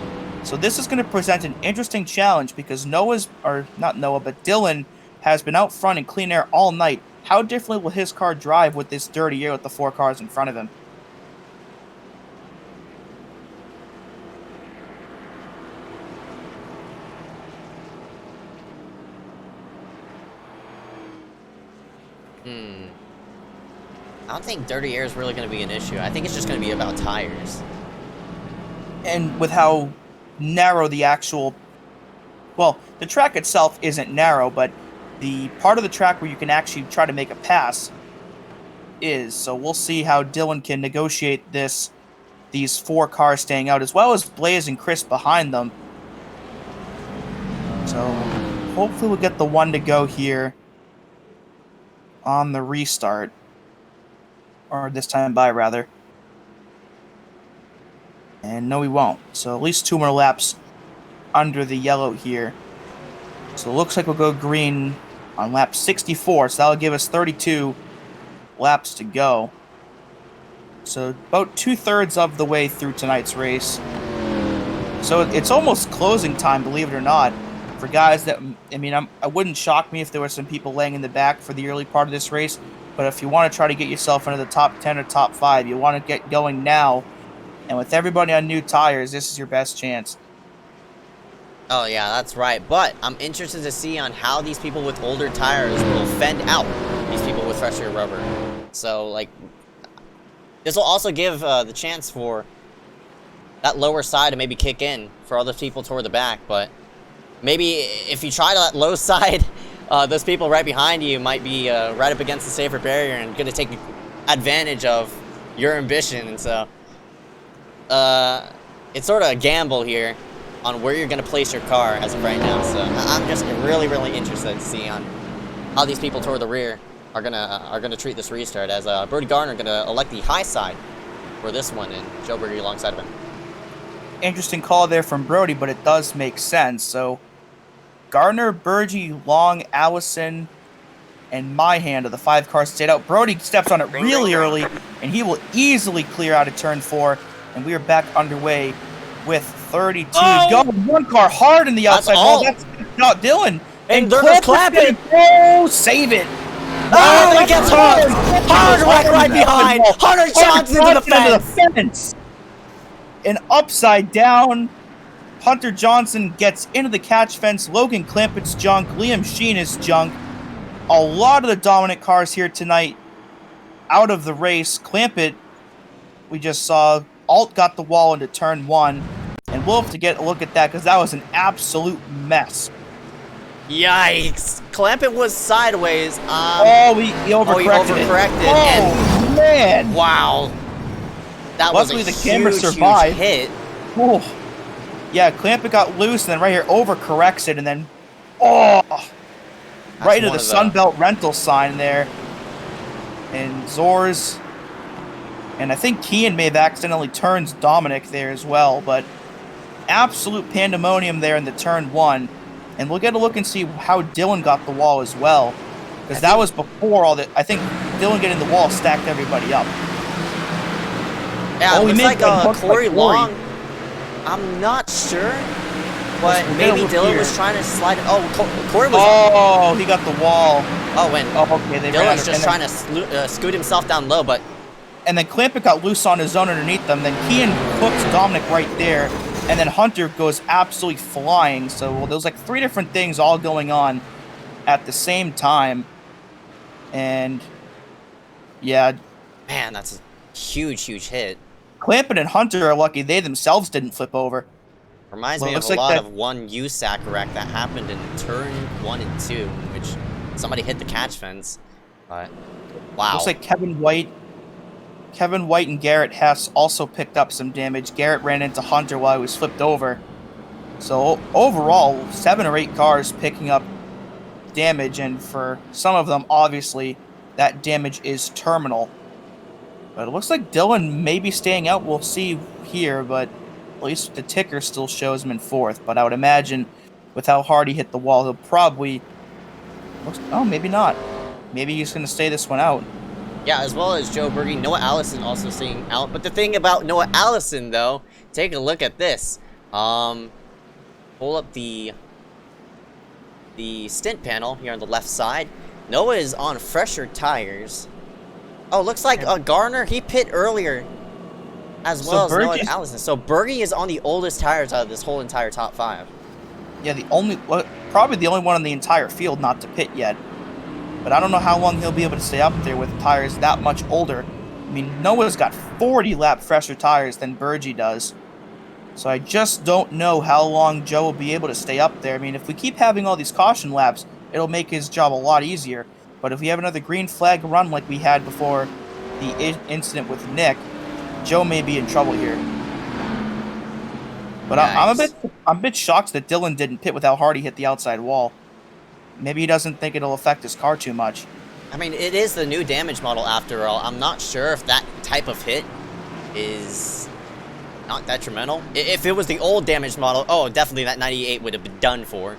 So this is going to present an interesting challenge because Dylan has been out front in clean air all night. How differently will his car drive with this dirty air with the 4 cars in front of him? I don't think dirty air is really going to be an issue. I think it's just going to be about tires. And with how narrow the actual... Well, the track itself isn't narrow, but the part of the track where you can actually try to make a pass is. So we'll see how Dylan can negotiate these 4 cars staying out, as well as Blaze and Chris behind them. So hopefully we'll get the 1 to go here on the restart. Or this time by, rather. And no, we won't. So at least 2 more laps under the yellow here. So it looks like we'll go green on lap 64. So that'll give us 32 laps to go. So about 2/3 of the way through tonight's race. So it's almost closing time, believe it or not, for guys that, I mean, I wouldn't shock me if there were some people laying in the back for the early part of this race, but if you want to try to get yourself into the top 10 or top 5, you want to get going now, and with everybody on new tires, this is your best chance. Oh yeah, that's right. But I'm interested to see on how these people with older tires will fend out these people with fresher rubber. So, like, this will also give the chance for that lower side to maybe kick in for other people toward the back. But maybe if you try that low side, those people right behind you might be right up against the safer barrier and going to take advantage of your ambition. And so, it's sort of a gamble here on where you're going to place your car as of right now. So I'm just really, really interested to see on how these people toward the rear are gonna treat this restart, as Brody Garner gonna elect the high side for this one, and Joe Berge alongside of him. Interesting call there from Brody, but it does make sense. So Gardner, Berge, Long, Allison, and Myhand are the 5 cars stayed out. Brody steps on it really early, and he will easily clear out of turn 4, and we are back underway with 32 to go. 1 car hard in the outside wall. That's not Dylan. And they're just clapping. Oh, save it. Oh, he gets hard. Hard right behind. Hunter Johnson into the fence. And upside down, Hunter Johnson gets into the catch fence. Logan Clampett's junk. Liam Sheen is junk. A lot of the dominant cars here tonight out of the race. Clampett, we just saw, Alt got the wall into turn 1. And we'll have to get a look at that because that was an absolute mess. Yikes. Clampett was sideways. He overcorrected. Oh, man. Wow. That Luckily, was a the camera huge survived. hit. Oh. Yeah, Clampett got loose, and then right here overcorrects it, and then, right into the Sunbelt rental sign there. And Zors, and I think Kean may have accidentally turned Dominic there as well, but absolute pandemonium there in the turn 1. And we'll get a look and see how Dylan got the wall as well. Because that was before all that. I think Dylan getting the wall stacked everybody up. Yeah, it looks like Corey Long. I'm not sure. But maybe Dylan was trying to slide it. Oh, Corey was... Oh, he got the wall. Oh, and okay, Dylan's just trying to scoot himself down low, but... And then Clampett got loose on his own underneath them. Then Kean hooks Dominic right there. And then Hunter goes absolutely flying. So there's like 3 different things all going on at the same time. And yeah. Man, that's a huge hit. Clampett and Hunter are lucky they themselves didn't flip over. Reminds me of a lot of one USAC wreck that happened in turn 1 and 2, in which somebody hit the catch fence. But wow. Looks like Kevin White and Garrett Hess also picked up some damage. Garrett ran into Hunter while he was flipped over. So overall, 7 or 8 cars picking up damage, and for some of them, obviously, that damage is terminal. But it looks like Dylan may be staying out. We'll see here, but at least the ticker still shows him in 4th. But I would imagine with how hard he hit the wall, he'll probably... Oh, maybe not. Maybe he's going to stay this one out. Yeah, as well as Joe Berge, Noah Allison also staying out. But the thing about Noah Allison, though, take a look at this. Pull up the stint panel here on the left side. Noah is on fresher tires. Oh, looks like Garner, he pit earlier as well as Noah Allison. So Berge is on the oldest tires out of this whole entire top 5. Yeah, probably the only one in the entire field not to pit yet. But I don't know how long he'll be able to stay up there with tires that much older. I mean, Noah's got 40 lap fresher tires than Berge does. So I just don't know how long Joe will be able to stay up there. I mean, if we keep having all these caution laps, it'll make his job a lot easier. But if we have another green flag run like we had before the incident with Nick, Joe may be in trouble here. But nice. I'm a bit shocked that Dylan didn't pit with how hard he hit the outside wall. Maybe he doesn't think it'll affect his car too much. I mean, it is the new damage model after all. I'm not sure if that type of hit is not detrimental. If it was the old damage model, oh, definitely that 98 would have been done for.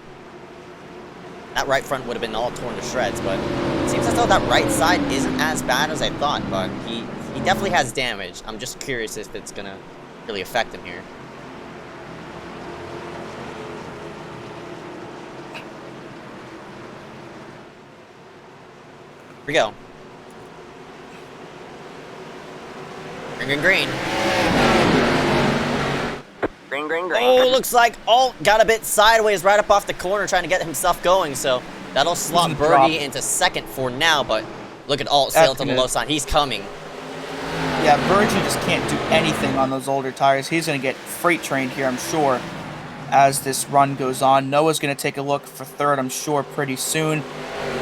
That right front would have been all torn to shreds, but it seems as though that right side isn't as bad as I thought, but he definitely has damage. I'm just curious if it's going to really affect him here. we go. Green, green, green. Green, green, green. Oh, looks like Alt got a bit sideways right up off the corner trying to get himself going, so that'll slot Doesn't Birdie drop. into second for now, but look at Alt sail to the low side. He's coming. Yeah, Virgie just can't do anything on those older tires. He's going to get freight trained here, I'm sure, as this run goes on. Noah's going to take a look for third, I'm sure, pretty soon.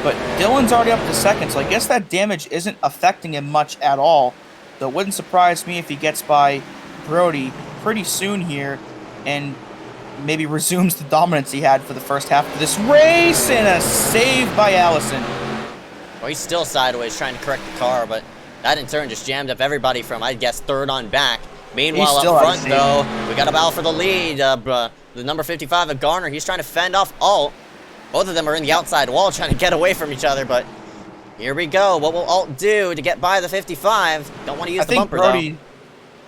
But Dylan's already up to second, so I guess that damage isn't affecting him much at all. Though it wouldn't surprise me if he gets by Brody pretty soon here and maybe resumes the dominance he had for the first half of this race, and a save by Allison. Well, he's still sideways trying to correct the car, but that in turn just jammed up everybody from, I guess, third on back. Meanwhile, still up out of front, though, we got a battle for the lead. The number 55 of Garner, he's trying to fend off Alt. Both of them are in the outside wall trying to get away from each other, but here we go. What will Alt do to get by the 55? Don't want to use the bumper, though.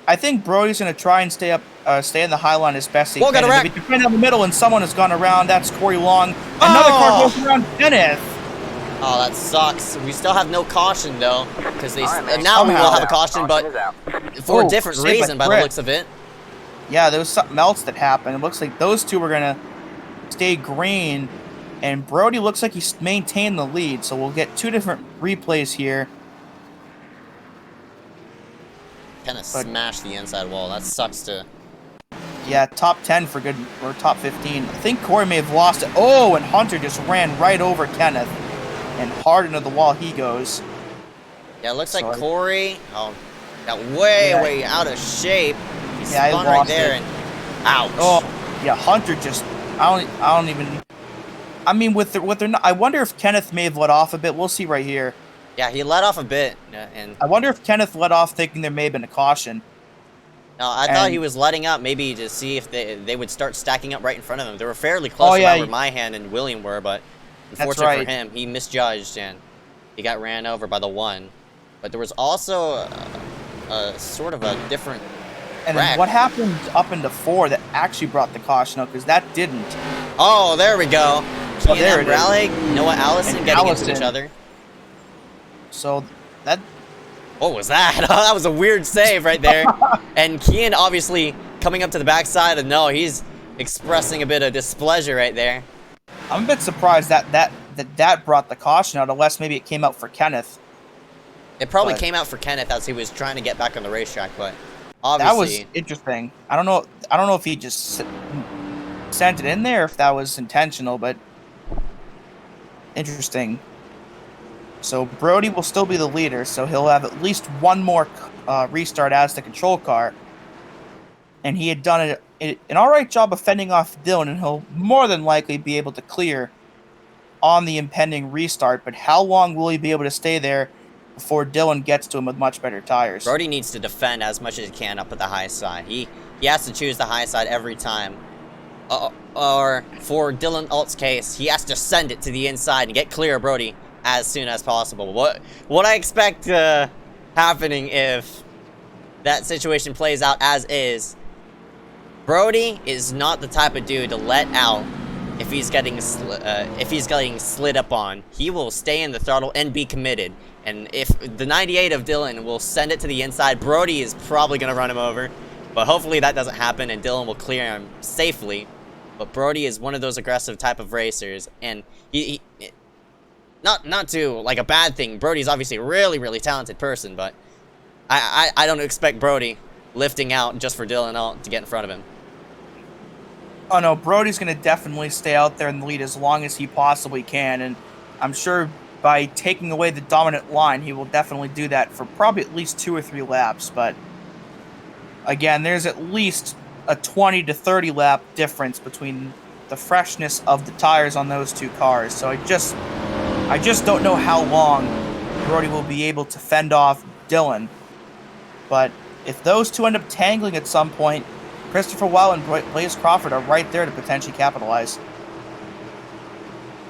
I think Brody's going to try and stay in the high line as best he Whoa, can. got a wreck. If he defend down the middle and someone has gone around, that's Corey Long. Another car goes around Kenneth. Oh, that sucks. We still have no caution, though, because All right, man. now we will have a Caution caution, is but out. for Oh, a different saved by reason by the Brett. looks of it. Yeah, there was something else that happened. It looks like those two were going to stay green, and Brody looks like he's maintained the lead, so we'll get two different replays here. Kind of smashed the inside wall. That sucks to... Yeah, top 10 for good, or top 15. I think Corey may have lost it. Oh, and Hunter just ran right over Kenneth, and hard into the wall he goes. Yeah, it looks like Sorry. Corey got way out of shape. He Yeah, he spun right lost there it. and ouch. Oh, yeah, Hunter just, I don't even, I mean, with their, I wonder if Kenneth may have let off a bit. We'll see right here. Yeah, he let off a bit, and I wonder if Kenneth let off thinking there may have been a caution. no, I thought And- he was letting up maybe to see if they would start stacking up right in front of him. They were fairly close to where my hand and William were, but unfortunately right. for him, he misjudged and he got ran over by the one. But there was also a sort of a different And wreck. then what happened up into 4 that actually brought the caution up, because that didn't. Oh, there we go. Oh, there it is. Raleigh, Noah Allison And getting Allison. into each other. So that, What was that? That was a weird save right there. And Kian obviously coming up to the backside and no, he's expressing a bit of displeasure right there. I'm a bit surprised that brought the caution out, unless maybe it came out for Kenneth. It probably But- came out for Kenneth as he was trying to get back on the racetrack, but That was obviously interesting. I don't know if he just sent it in there, if that was intentional, but interesting. So Brody will still be the leader, so he'll have at least one more restart as the control car. And he had done an alright job of fending off Dylan, and he'll more than likely be able to clear on the impending restart. But how long will he be able to stay there before Dylan gets to him with much better tires? Brody needs to defend as much as he can up at the high side. He has to choose the high side every time. Or for Dylan Alt's case, he has to send it to the inside and get clear of Brody as soon as possible. What I expect happening if that situation plays out as is, Brody is not the type of dude to let out if he's getting slid up on. He will stay in the throttle and be committed. And if the 98 of Dylan will send it to the inside, Brody is probably going to run him over. But hopefully that doesn't happen and Dylan will clear him safely. But Brody is one of those aggressive type of racers, and he not to like a bad thing. Brody's obviously a really talented person, but I don't expect Brody lifting out just for Dylan Alt to get in front of him. Oh no, Brody's going to definitely stay out there in the lead as long as he possibly can, and I'm sure by taking away the dominant line, he will definitely do that for probably at least 2 or 3 laps, but again, there's at least a 20 to 30 lap difference between the freshness of the tires on those two cars, so I just don't know how long Brody will be able to fend off Dylan, but if those two end up tangling at some point, Christopher Weil and Blaze Crawford are right there to potentially capitalize.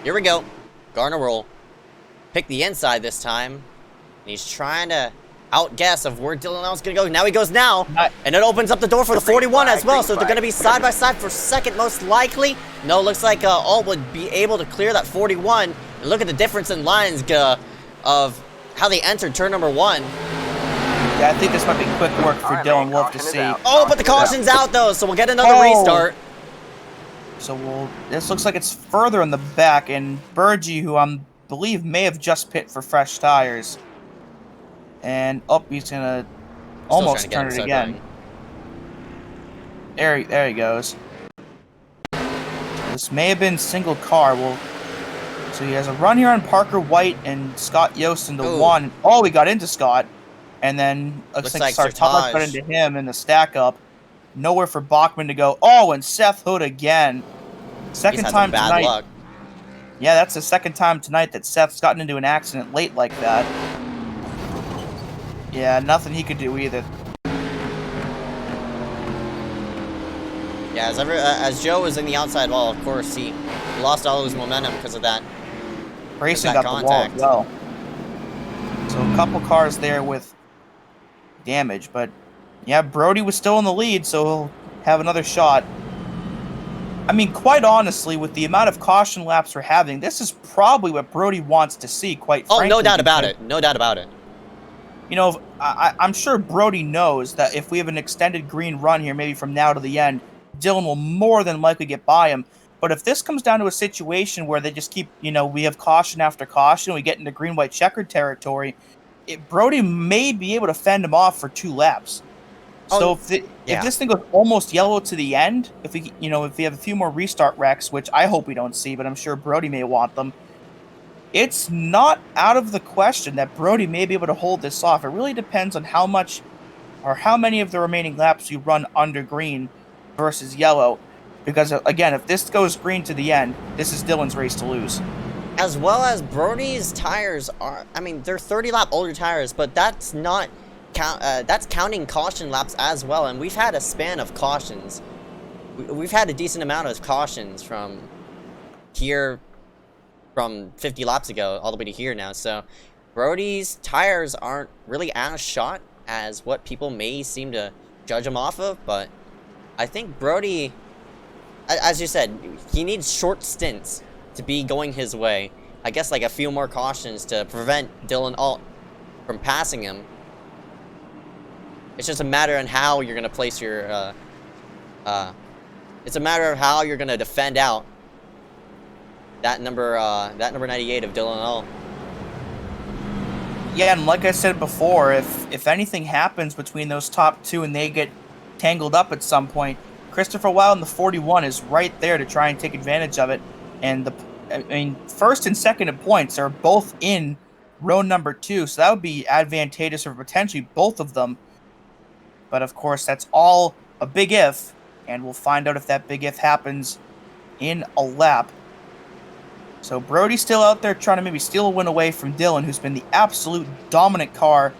Here we go. Garner roll. Pick the inside this time. And he's trying to outguess of where Dylan Alt's going to go. Now he goes now. And it opens up the door for the 41 as well. So they're going to be side by side for second most likely. No, looks like Alt would be able to clear that 41. And look at the difference in lines. of how they entered turn number 1. Yeah, I think this might be quick work for Dylan Wolf to see. Oh, but the caution's out though, so we'll get another restart. So this looks like it's further in the back, and Burgee, who I believe may have just pit for fresh tires. And he's gonna almost turn it again. There he goes. This may have been single car. So he has a run here on Parker White and Scott Yost into 1. Oh, we got into Scott. And then looks like Sartaj got into him in the stack up. Nowhere for Bachman to go. Oh, and Seth Hood again. Second time tonight. Luck. Yeah, that's the second time tonight that Seth's gotten into an accident late like that. Yeah, nothing he could do either. Yeah, as Joe was in the outside wall, of course, he lost all his momentum because of that. Grayson got contact. The wall as well. So a couple cars there with damage, but yeah, Brody was still in the lead, so he'll have another shot. I mean, quite honestly, with the amount of caution laps we're having, this is probably what Brody wants to see, quite frankly. Oh, no doubt about it. No doubt about it. You know, I'm sure Brody knows that if we have an extended green run here, maybe from now to the end, Dylan will more than likely get by him. But if this comes down to a situation where they just keep, we have caution after caution, we get into green-white checkered territory, Brody may be able to fend him off for 2 laps. So if this thing goes almost yellow to the end, if we have a few more restart wrecks, which I hope we don't see, but I'm sure Brody may want them, it's not out of the question that Brody may be able to hold this off. It really depends on how much or how many of the remaining laps you run under green versus yellow. Because, again, if this goes green to the end, this is Dylan's race to lose. As well as Brody's tires are, they're 30-lap older tires, but that's not that's counting caution laps as well. And we've had a span of cautions. We've had a decent amount of cautions from here, from 50 laps ago, all the way to here now. So Brody's tires aren't really as shot as what people may seem to judge him off of, but I think Brody, as you said, he needs short stints to be going his way. I guess like a few more cautions to prevent Dylan Alt from passing him. It's just a matter of how you're gonna place your. It's a matter of how you're gonna defend out that number 98 of Dylan Alt. Yeah, and like I said before, if anything happens between those top 2 and they get tangled up at some point, Christopher Wild in the 41 is right there to try and take advantage of it. And first and second in points are both in row number 2, so that would be advantageous for potentially both of them. But of course, that's all a big if, and we'll find out if that big if happens in a lap. So Brody's still out there trying to maybe steal a win away from Dylan, who's been the absolute dominant car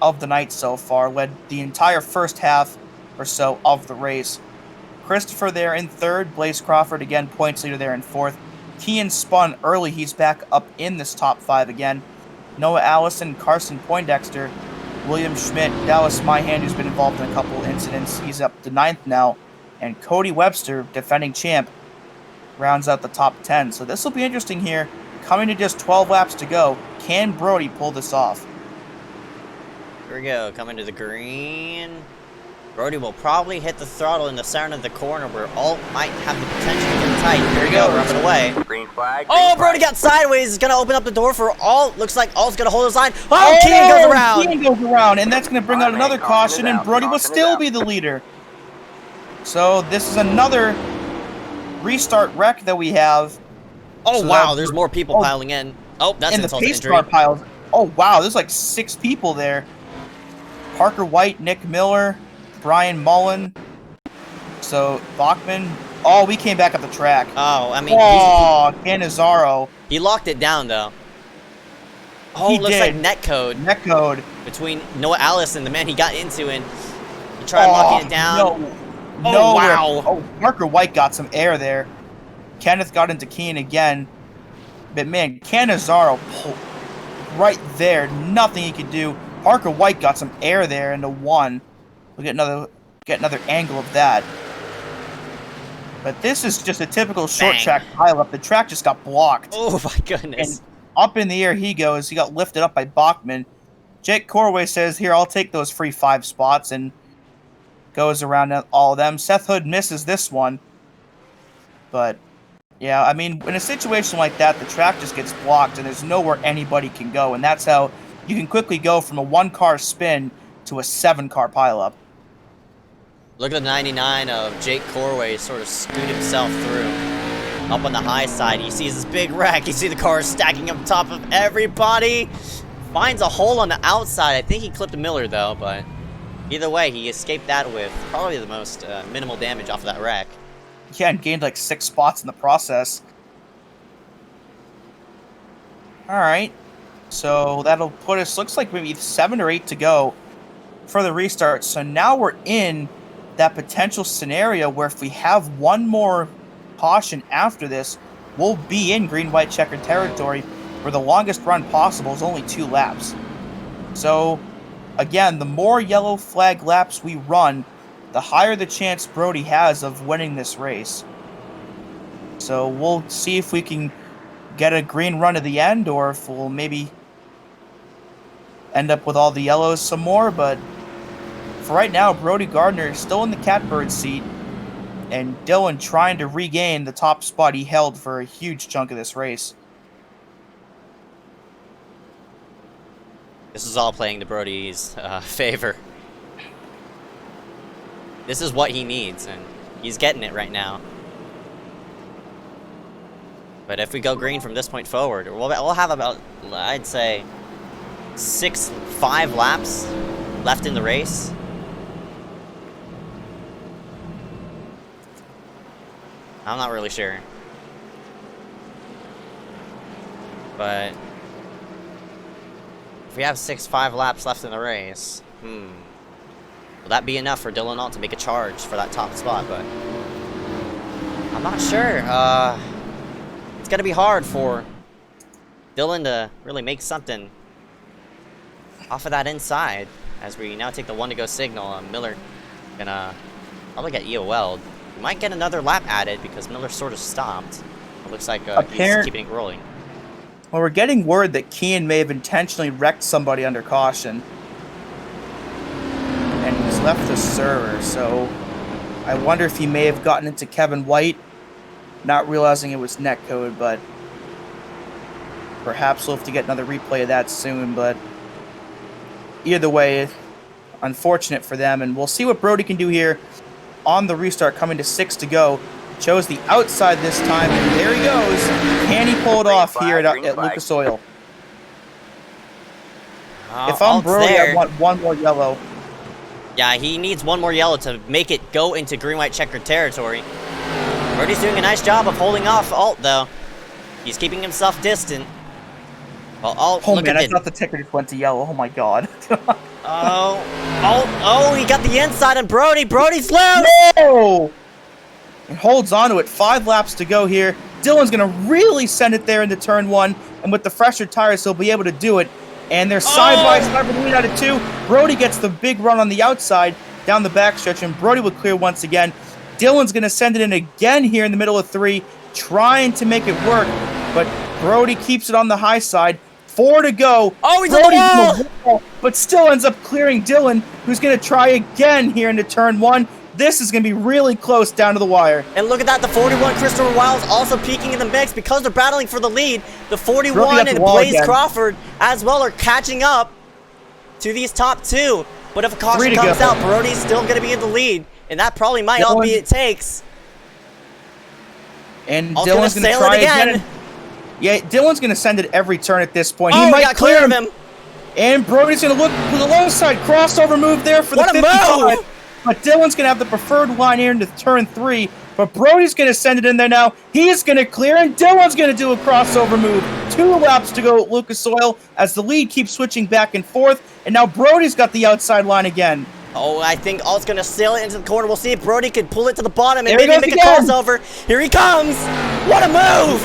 of the night so far, led the entire first half or so of the race. Christopher there in 3rd, Blaze Crawford again, points leader there in 4th. Kean spun early, he's back up in this top 5 again. Noah Allison, Carson Poindexter, William Schmidt, Dallas Myhand, who's been involved in a couple incidents, he's up to 9th now. And Cody Webster, defending champ, rounds out the top 10. So this will be interesting here. Coming to just 12 laps to go, can Brody pull this off? Here we go, coming to the green. Brody will probably hit the throttle in the center of the corner where Alt might have the potential to get tight. Here we go, rubbing away. Green flag. Brody got sideways. It's going to open up the door for Alt. Looks like Alt's going to hold his line. Kean goes around. Kean goes around, and that's going to bring out another caution, and Brody will still be the leader. So this is another restart wreck that we have. Oh, so wow, there's more people piling in. Oh, that's in the pace car piles. Oh, wow, there's like 6 people there. Parker White, Nick Miller, Brian Mullen. So Bachman. Oh, we came back up the track. Oh, Cannizzaro. He locked it down though. Oh, looks like netcode. Netcode between Noah Allison, the man he got into, and he tried locking it down. No, wow. Oh, Parker White got some air there. Kenneth got into Kean again. But man, Cannizzaro right there. Nothing he could do. Parker White got some air there into 1. We'll get another angle of that. But this is just a typical short track pileup. The track just got blocked. Oh my goodness. Up in the air he goes. He got lifted up by Bachman. Jake Corway says, here, I'll take those free 5 spots, and goes around all of them. Seth Hood misses this one. But, yeah, I mean, in a situation like that, the track just gets blocked, and there's nowhere anybody can go. And that's how you can quickly go from a 1-car spin to a 7-car pileup. Look at the 99 of Jake Corway sort of scoot himself through. Up on the high side, he sees this big wreck. You see the cars stacking up top of everybody. Finds a hole on the outside. I think he clipped Miller, though, but either way, he escaped that with probably the most minimal damage off of that wreck. Yeah, and gained like 6 spots in the process. Alright. So that'll put us, looks like maybe 7 or 8 to go for the restart. So now we're in that potential scenario where if we have one more caution after this, we'll be in green-white checkered territory where the longest run possible is only 2 laps. So, again, the more yellow flag laps we run, the higher the chance Brody has of winning this race. So we'll see if we can get a green run at the end, or if we'll maybe end up with all the yellows some more. But for right now, Brody Gardner is still in the catbird seat, and Dylan trying to regain the top spot he held for a huge chunk of this race. This is all playing to Brody's favor. This is what he needs, and he's getting it right now. But if we go green from this point forward, we'll have about, I'd say, 5 laps left in the race. I'm not really sure. But if we have 5 laps left in the race, will that be enough for Dylan Alt to make a charge for that top spot? But I'm not sure. It's gonna be hard for Dylan to really make something off of that inside, as we now take the 1 to go signal. Miller gonna probably get EOL'd. We might get another lap added because Miller sort of stopped. It looks like he's keeping it rolling. Well, we're getting word that Kean may have intentionally wrecked somebody under caution, and he's left the server, so I wonder if he may have gotten into Kevin White, not realizing it was netcode. But perhaps we'll have to get another replay of that soon. But either way, unfortunate for them, and we'll see what Brody can do here on the restart, coming to 6 to go. Chose the outside this time, and there he goes. Can he pull it off here at Lucas Oil? If I'm Brody, I want 1 more yellow. Yeah, he needs 1 more yellow to make it go into green-white checkered territory. Brody's doing a nice job of holding off Alt, though. He's keeping himself distant. Well, Alt, oh man, I thought the ticker just went to yellow. Oh my god. Oh, he got the inside on Brody. Brody's loose! No! And holds on to it. 5 laps to go here. Dylan's going to really send it there into turn 1, and with the fresher tires, he'll be able to do it. And they're side by side for the lead out of 2. Brody gets the big run on the outside down the backstretch, and Brody would clear once again. Dylan's going to send it in again here in the middle of 3, trying to make it work, but Brody keeps it on the high side. 4 to go. Oh, he's Brody's on the wall! But still ends up clearing Dylan, who's going to try again here into turn 1. This is going to be really close down to the wire. And look at that, the 41 Christopher Wiles also peeking in the mix because they're battling for the lead. The 41 and Blaze Crawford as well are catching up to these top 2. But if a caution comes out, Brody's still going to be in the lead. And that probably might all be it takes. And Dylan's going to try again. Yeah, Dylan's going to send it every turn at this point. He might got clear of him. And Brody's going to look for the low side crossover move there for the 55. Move! But Dylan's going to have the preferred line here into turn 3. But Brody's going to send it in there now. He's going to clear, and Dylan's going to do a crossover move. 2 laps to go at Lucas Oil as the lead keeps switching back and forth. And now Brody's got the outside line again. Oh, I think Alt's going to sail it into the corner. We'll see if Brody can pull it to the bottom and maybe make a crossover. Here he comes. What a move.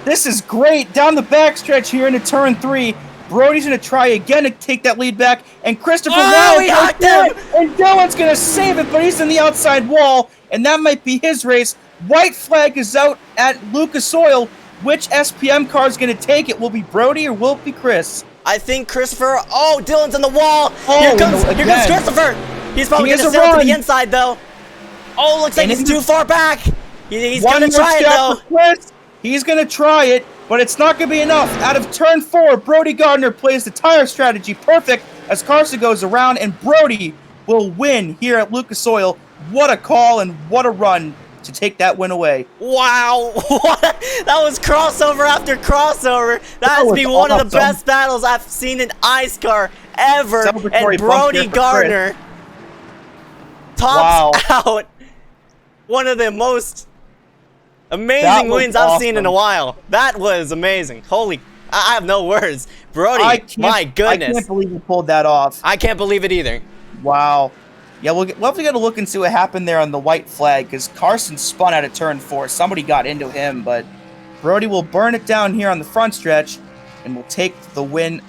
This is great. Down the backstretch here into turn 3. Brody's going to try again to take that lead back, and Christopher Wiles hooked him! And Dylan's going to save it, but he's in the outside wall, and that might be his race. White flag is out at Lucas Oil. Which SPM car is going to take it? Will it be Brody or will it be Chris? I think Christopher. Oh, Dylan's on the wall. Oh, Here comes Christopher. He's probably going to sail to the inside, though. Oh, looks like he's too far back. He's going to try it, though. Chris. He's going to try it, but it's not going to be enough. Out of turn 4, Brody Gardner plays the tire strategy perfect as Carson goes around, and Brody will win here at Lucas Oil. What a call and what a run to take that win away. Wow. That was crossover after crossover. That has to be one of the best battles I've seen in iSCAR ever. And Brody Gardner tops out one of the most amazing wins I've seen in a while. That was amazing. Holy, I have no words. Brody, my goodness. I can't believe you pulled that off. I can't believe it either. Wow. Yeah, we'll have to get a look and see what happened there on the white flag, because Carson spun out of turn 4. Somebody got into him, but Brody will burn it down here on the front stretch and will take the win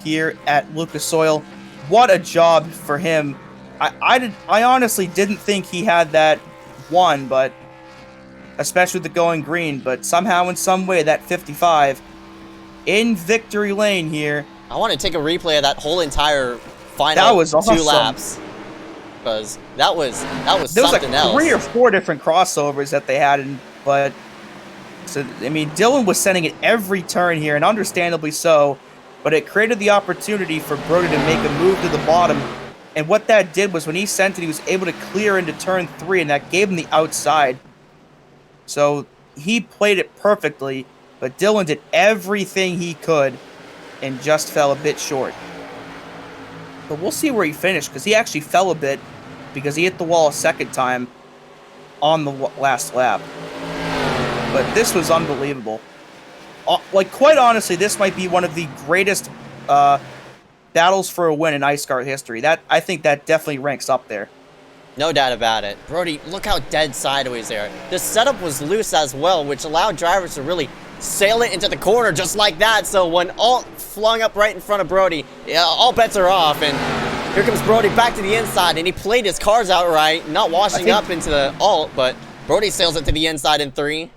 here at Lucas Oil. What a job for him. I honestly didn't think he had that one, but especially with the going green, but somehow in some way that 55 in victory lane here. I want to take a replay of that whole entire final 2 laps. Because that was something else. 3 or 4 different crossovers that they had, but so I mean Dylan was sending it every turn here, and understandably so. But it created the opportunity for Brody to make a move to the bottom, and what that did was when he sent it, he was able to clear into turn 3, and that gave him the outside. So he played it perfectly, but Dylan did everything he could, and just fell a bit short. But we'll see where he finished, because he actually fell a bit because he hit the wall a second time on the last lap. But this was unbelievable. Like, quite honestly, this might be one of the greatest battles for a win in iSCAR history. I think that definitely ranks up there. No doubt about it. Brody, look how dead sideways there. The setup was loose as well, which allowed drivers to really sail it into the corner just like that. So when alt flung up right in front of Brody, all bets are off. And here comes Brody back to the inside, and he played his cars out right, not washing up into the alt, but Brody sails it to the inside in 3.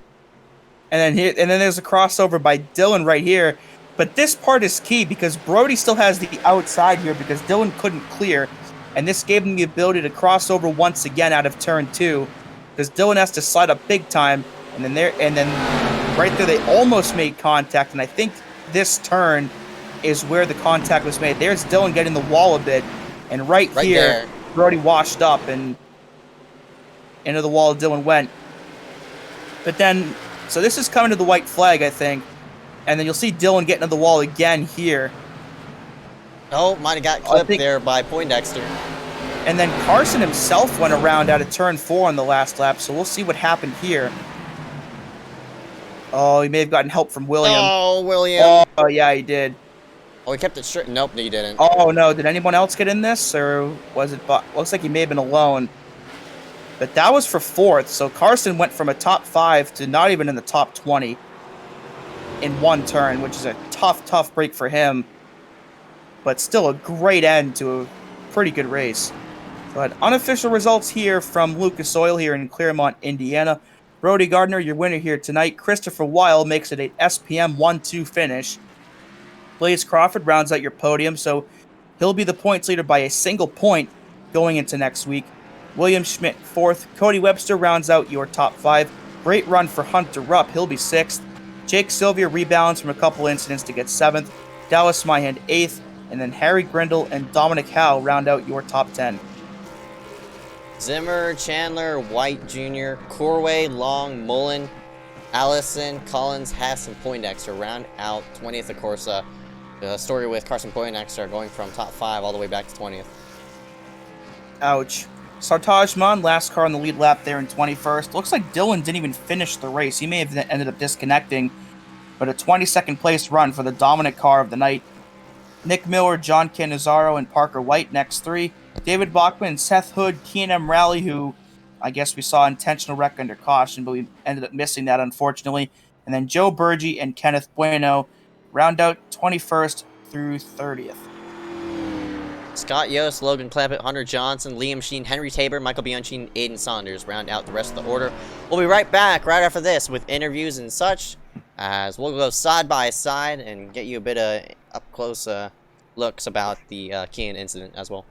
And then there's a crossover by Dylan right here. But this part is key because Brody still has the outside here because Dylan couldn't clear. And this gave him the ability to cross over once again out of turn 2, because Dylan has to slide up big time. And then right there they almost made contact, and I think this turn is where the contact was made. There's Dylan getting the wall a bit, and right here there, Brody washed up and into the wall Dylan went. But then, so this is coming to the white flag, I think, and then you'll see Dylan getting to the wall again here. Oh, might have got clipped there by Poindexter. And then Carson himself went around out of turn 4 on the last lap, so we'll see what happened here. Oh, he may have gotten help from William. Oh, William. Oh, yeah, he did. Oh, he kept it straight. Nope, he didn't. Oh, no. Did anyone else get in this, or was it... Looks like he may have been alone. But that was for 4th, so Carson went from a top 5 to not even in the top 20 in one turn, which is a tough break for him. But still a great end to a pretty good race. But unofficial results here from Lucas Oil here in Claremont, Indiana. Brody Gardner, your winner here tonight. Christopher Weil makes it an SPM 1-2 finish. Blaze Crawford rounds out your podium, so he'll be the points leader by a single point going into next week. William Schmidt, 4th. Cody Webster rounds out your top 5. Great run for Hunter Rupp. He'll be 6th. Jake Sylvia rebounds from a couple incidents to get 7th. Dallas Myhand, 8th. And then Harry Grindle and Dominic Howe round out your top 10. Zimmer, Chandler, White Jr., Corway, Long, Mullen, Allison, Collins, Hess, and Poindexter round out 20th. Of course, the story with Carson Poindexter going from top 5 all the way back to 20th. Ouch. Sartajman, last car on the lead lap there in 21st. Looks like Dylan didn't even finish the race. He may have ended up disconnecting, but a 22nd place run for the dominant car of the night. Nick Miller, John Cannizzaro, and Parker White next 3. David Bachman, Seth Hood, Keen M. Rowley, who I guess we saw intentional wreck under caution, but we ended up missing that, unfortunately. And then Joe Burgee and Kenneth Bueno round out 21st through 30th. Scott Yost, Logan Clampett, Hunter Johnson, Liam Sheen, Henry Tabor, Michael Bianchi, and Aiden Saunders round out the rest of the order. We'll be right back right after this with interviews and such. as we'll go side by side and get you a bit of up close looks about the Kean incident as well.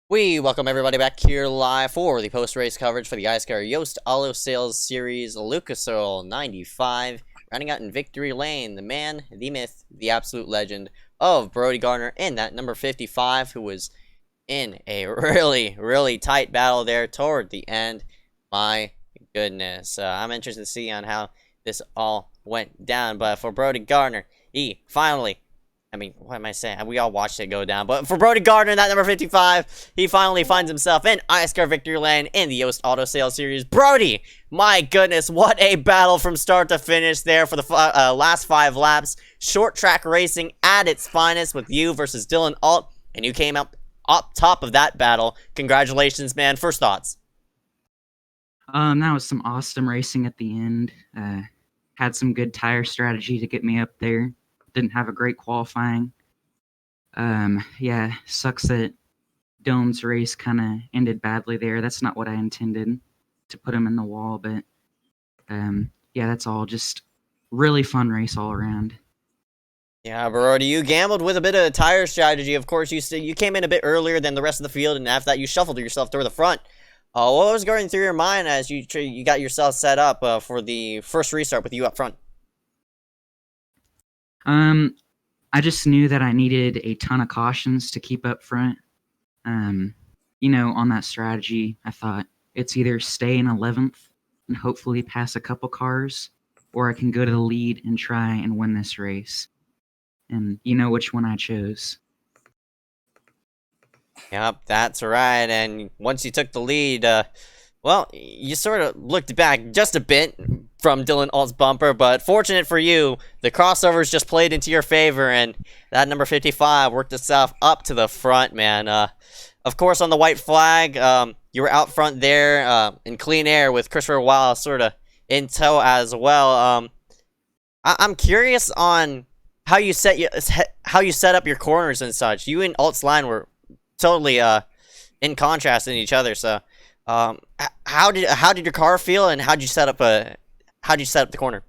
We welcome everybody back here live for the post-race coverage for the iSCAR Yost Auto Sales Series Lucas Oil 95. Running out in victory lane, the man, the myth, the absolute legend of Brody Gardner in that number 55, who was in a really tight battle there toward the end. My goodness. I'm interested to see on how this all went down. But for Brody Gardner, he finally... I mean, what am I saying? We all watched it go down. But for Brody Gardner in that number 55, he finally finds himself in iSCAR Victory Lane in the Yost Auto Sales Series. Brody, my goodness, what a battle from start to finish there for the last 5 laps. Short track racing at its finest with you versus Dylan Alt. And you came up top of that battle. Congratulations, man. First thoughts. That was some awesome racing at the end. Had some good tire strategy to get me up there. Didn't have a great qualifying. Yeah, sucks that Dylan's race kind of ended badly there. That's not what I intended, to put him in the wall, but yeah, that's all. Just really fun race all around. Yeah, Brody, you gambled with a bit of tire strategy. Of course, you came in a bit earlier than the rest of the field, and after that, you shuffled yourself toward the front. What was going through your mind as you got yourself set up for the first restart with you up front? I just knew that I needed a ton of cautions to keep up front. You know, on that strategy, I thought it's either stay in 11th and hopefully pass a couple cars, or I can go to the lead and try and win this race. And you know which one I chose. Yep, that's right. And once you took the lead, well, you sort of looked back just a bit from Dylan Alt's bumper, but fortunate for you, the crossovers just played into your favor, and that number 55 worked itself up to the front, man. Of course, on the white flag, you were out front there in clean air with Christopher Weil sort of in tow as well. I'm curious on how you set up your corners and such. You and Alt's line were totally in contrast in each other. So, how did your car feel, and how'd you set up the corner?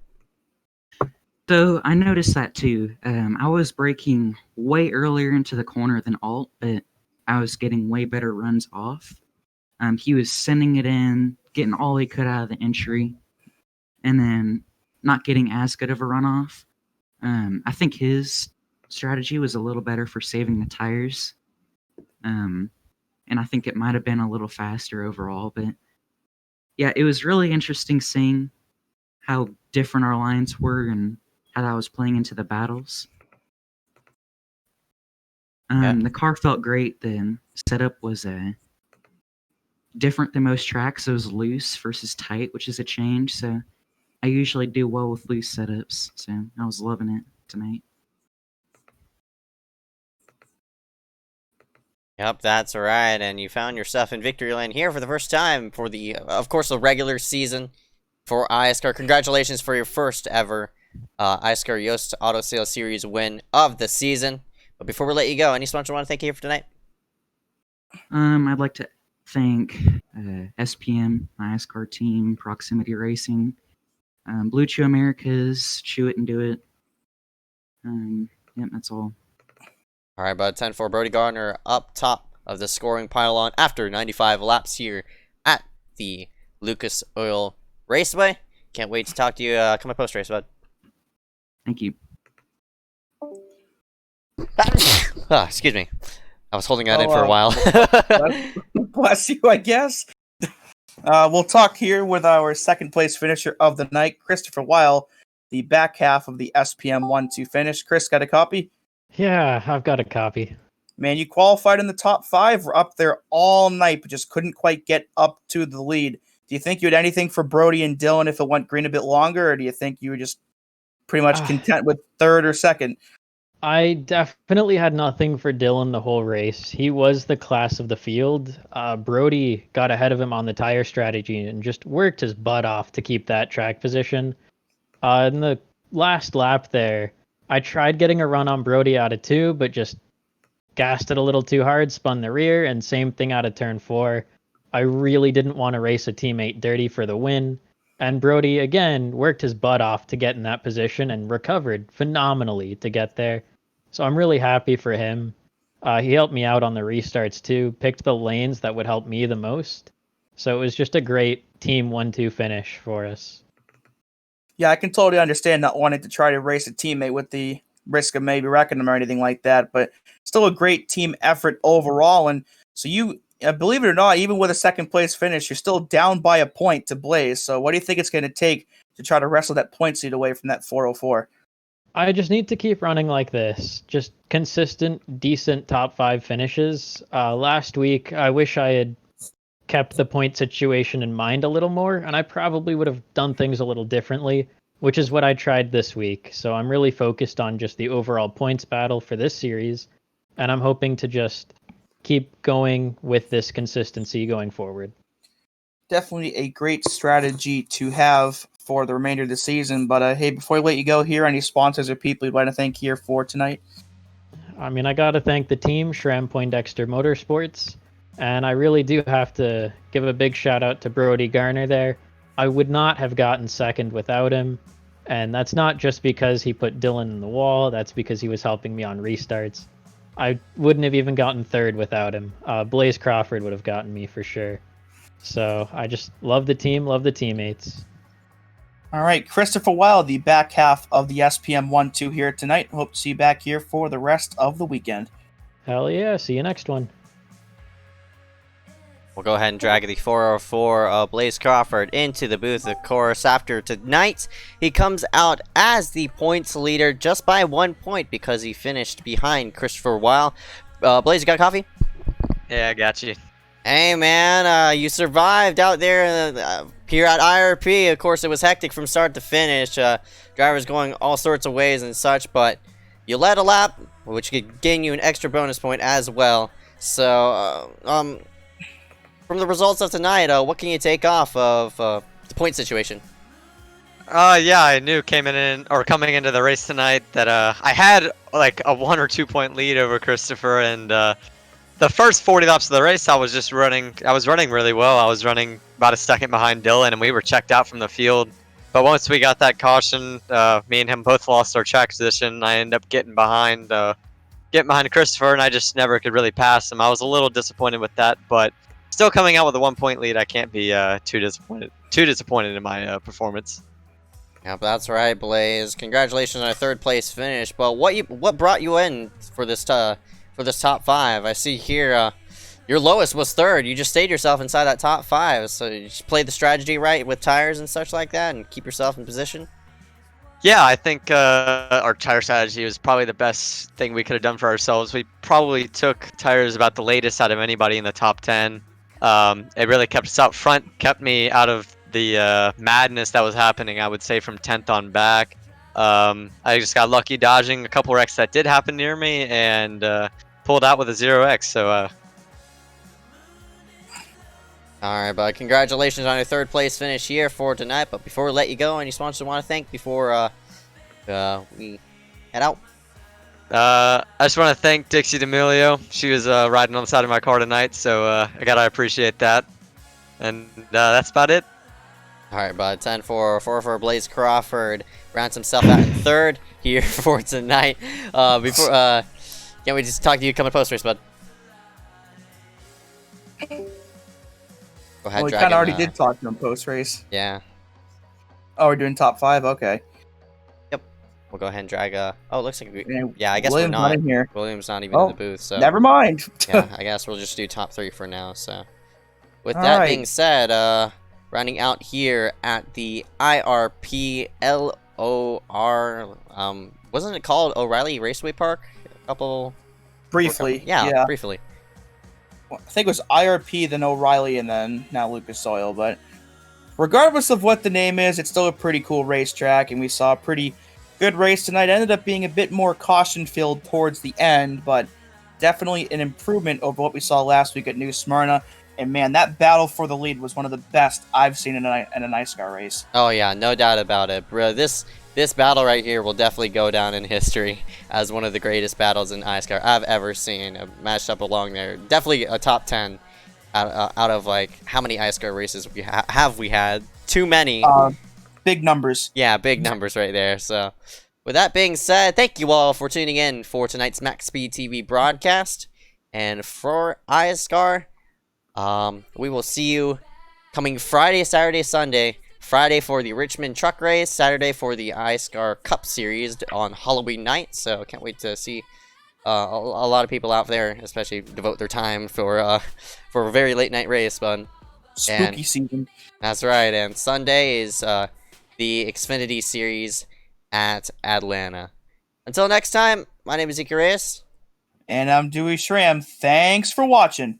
So I noticed that too. I was braking way earlier into the corner than Alt, but I was getting way better runs off. He was sending it in, getting all he could out of the entry, and then not getting as good of a runoff. I think his strategy was a little better for saving the tires. And I think it might have been a little faster overall. But yeah, it was really interesting seeing how different our lines were and how that was playing into the battles. The car felt great. The setup was different than most tracks. It was loose versus tight, which is a change. So I usually do well with loose setups. So I was loving it tonight. Yep, that's right. And you found yourself in victory lane here for the first time for the, of course, the regular season for iSCAR. Congratulations for your first ever iSCAR Yost Auto Sales Series win of the season. But before we let you go, any sponsor want to thank you for tonight? I'd like to thank SPM, my iSCAR team, Proximity Racing, Blue Chew Americas, Chew It and Do It. Yep, that's all. All right, bud. 10-4 Brody Gardner up top of the scoring pylon after 95 laps here at the Lucas Oil Raceway. Can't wait to talk to you come post race, bud. Thank you. Excuse me. I was holding that in for a while. Bless you, I guess. We'll talk here with our second place finisher of the night, Christopher Weil, the back half of the SPM 1-2 finish. Chris, got a copy? Yeah, I've got a copy. Man, you qualified in the top 5. We're up there all night, but just couldn't quite get up to the lead. Do you think you had anything for Brody and Dylan if it went green a bit longer, or do you think you were just pretty much content with third or second? I definitely had nothing for Dylan the whole race. He was the class of the field. Brody got ahead of him on the tire strategy and just worked his butt off to keep that track position. In the last lap there, I tried getting a run on Brody out of 2, but just gassed it a little too hard, spun the rear, and same thing out of turn 4. I really didn't want to race a teammate dirty for the win. And Brody, again, worked his butt off to get in that position and recovered phenomenally to get there. So I'm really happy for him. He helped me out on the restarts too, picked the lanes that would help me the most. So it was just a great team 1-2 finish for us. Yeah, I can totally understand not wanting to try to race a teammate with the risk of maybe wrecking them or anything like that, but still a great team effort overall. And so you, believe it or not, even with a second place finish, you're still down by a point to Blaze. So what do you think it's going to take to try to wrestle that point seed away from that 404? I just need to keep running like this. Just consistent, decent top 5 finishes. Last week, I wish I had kept the point situation in mind a little more, and I probably would have done things a little differently, which is what I tried this week. So I'm really focused on just the overall points battle for this series, and I'm hoping to just keep going with this consistency going forward. Definitely a great strategy to have for the remainder of the season. But hey, before I let you go here, any sponsors or people you'd like to thank here for tonight? I mean, I got to thank the team, Schramm Poindexter Motorsports, and I really do have to give a big shout out to Brody Garner there. I would not have gotten second without him, and that's not just because he put Dylan in the wall, that's because he was helping me on restarts. I wouldn't have even gotten third without him. Blaze Crawford would have gotten me for sure. So I just love the team, love the teammates. All right, Christopher Weil, the back half of the SPM 1-2 here tonight. Hope to see you back here for the rest of the weekend. Hell yeah, see you next one. We'll go ahead and drag the 404 Blaze Crawford into the booth, of course. After tonight, he comes out as the points leader just by 1 point because he finished behind Christopher Weil. Blaze, you got a coffee? Yeah, I got you. Hey, man, you survived out there here at IRP. Of course, it was hectic from start to finish. Drivers going all sorts of ways and such, but you led a lap, which could gain you an extra bonus point as well. So, from the results of tonight, what can you take off of the point situation? Yeah, I knew coming into the race tonight that I had like a 1 or 2 point lead over Christopher, and the first 40 laps of the race I was running really well. I was running about a second behind Dylan, and we were checked out from the field. But once we got that caution, me and him both lost our track position. I ended up getting behind Christopher, and I just never could really pass him. I was a little disappointed with that, but still coming out with a 1-point lead. I can't be too disappointed in my performance. Yep, that's right, Blaze. Congratulations on a third place finish. But what brought you in for this top 5? I see here your lowest was third. You just stayed yourself inside that top 5. So you just played the strategy right with tires and such like that, and keep yourself in position. Yeah, I think our tire strategy was probably the best thing we could have done for ourselves. We probably took tires about the latest out of anybody in the top 10. It really kept us out front, kept me out of the madness that was happening, I would say, from 10th on back. I just got lucky dodging a couple wrecks that did happen near me and pulled out with a 0x. So, Alright, bud. Congratulations on your third place finish here for tonight. But before we let you go, any sponsors you want to thank before we head out? I just want to thank Dixie D'Amelio. She was riding on the side of my car tonight, so I gotta appreciate that. And that's about it. Alright, bud. 10-4 for Blaze Crawford. Rounds himself out in third here for tonight. Before can't we just talk to you coming post race, bud? Go ahead, Well, we Dragon. kind of already did talk to him post race. Yeah. Oh, we're doing top 5. Okay. We'll go ahead and drag oh, it looks like we, And yeah, I guess William's we're not. in here. William's not even in Oh, the booth, so never mind. yeah, I guess we'll just do top 3 for now. So, with All that right. being said, rounding out here at the IRPLOR, wasn't it called O'Reilly Raceway Park? A couple. Briefly. Yeah, briefly. I think it was IRP, then O'Reilly, and then now Lucas Oil. But regardless of what the name is, it's still a pretty cool racetrack, and we saw a pretty good race tonight. It ended up being a bit more caution-filled towards the end, but definitely an improvement over what we saw last week at New Smyrna. And man, that battle for the lead was one of the best I've seen in an iSCAR race. Oh yeah, no doubt about it, bro. This battle right here will definitely go down in history as one of the greatest battles in iSCAR I've ever seen. Matched up along there, definitely a top 10 out of like how many iSCAR races have we had? Too many. Big numbers. Yeah, big numbers right there. So, with that being said, thank you all for tuning in for tonight's Max Speed TV broadcast, and for iSCAR. We will see you coming Friday, Saturday, Sunday. Friday for the Richmond Truck Race, Saturday for the iSCAR Cup Series on Halloween night. So can't wait to see a lot of people out there, especially devote their time for a very late night race. But Spooky season. that's right. And Sunday is the Xfinity Series at Atlanta. Until next time, my name is Ezeckiel Reyes. And I'm Dewey Schramm. Thanks for watching.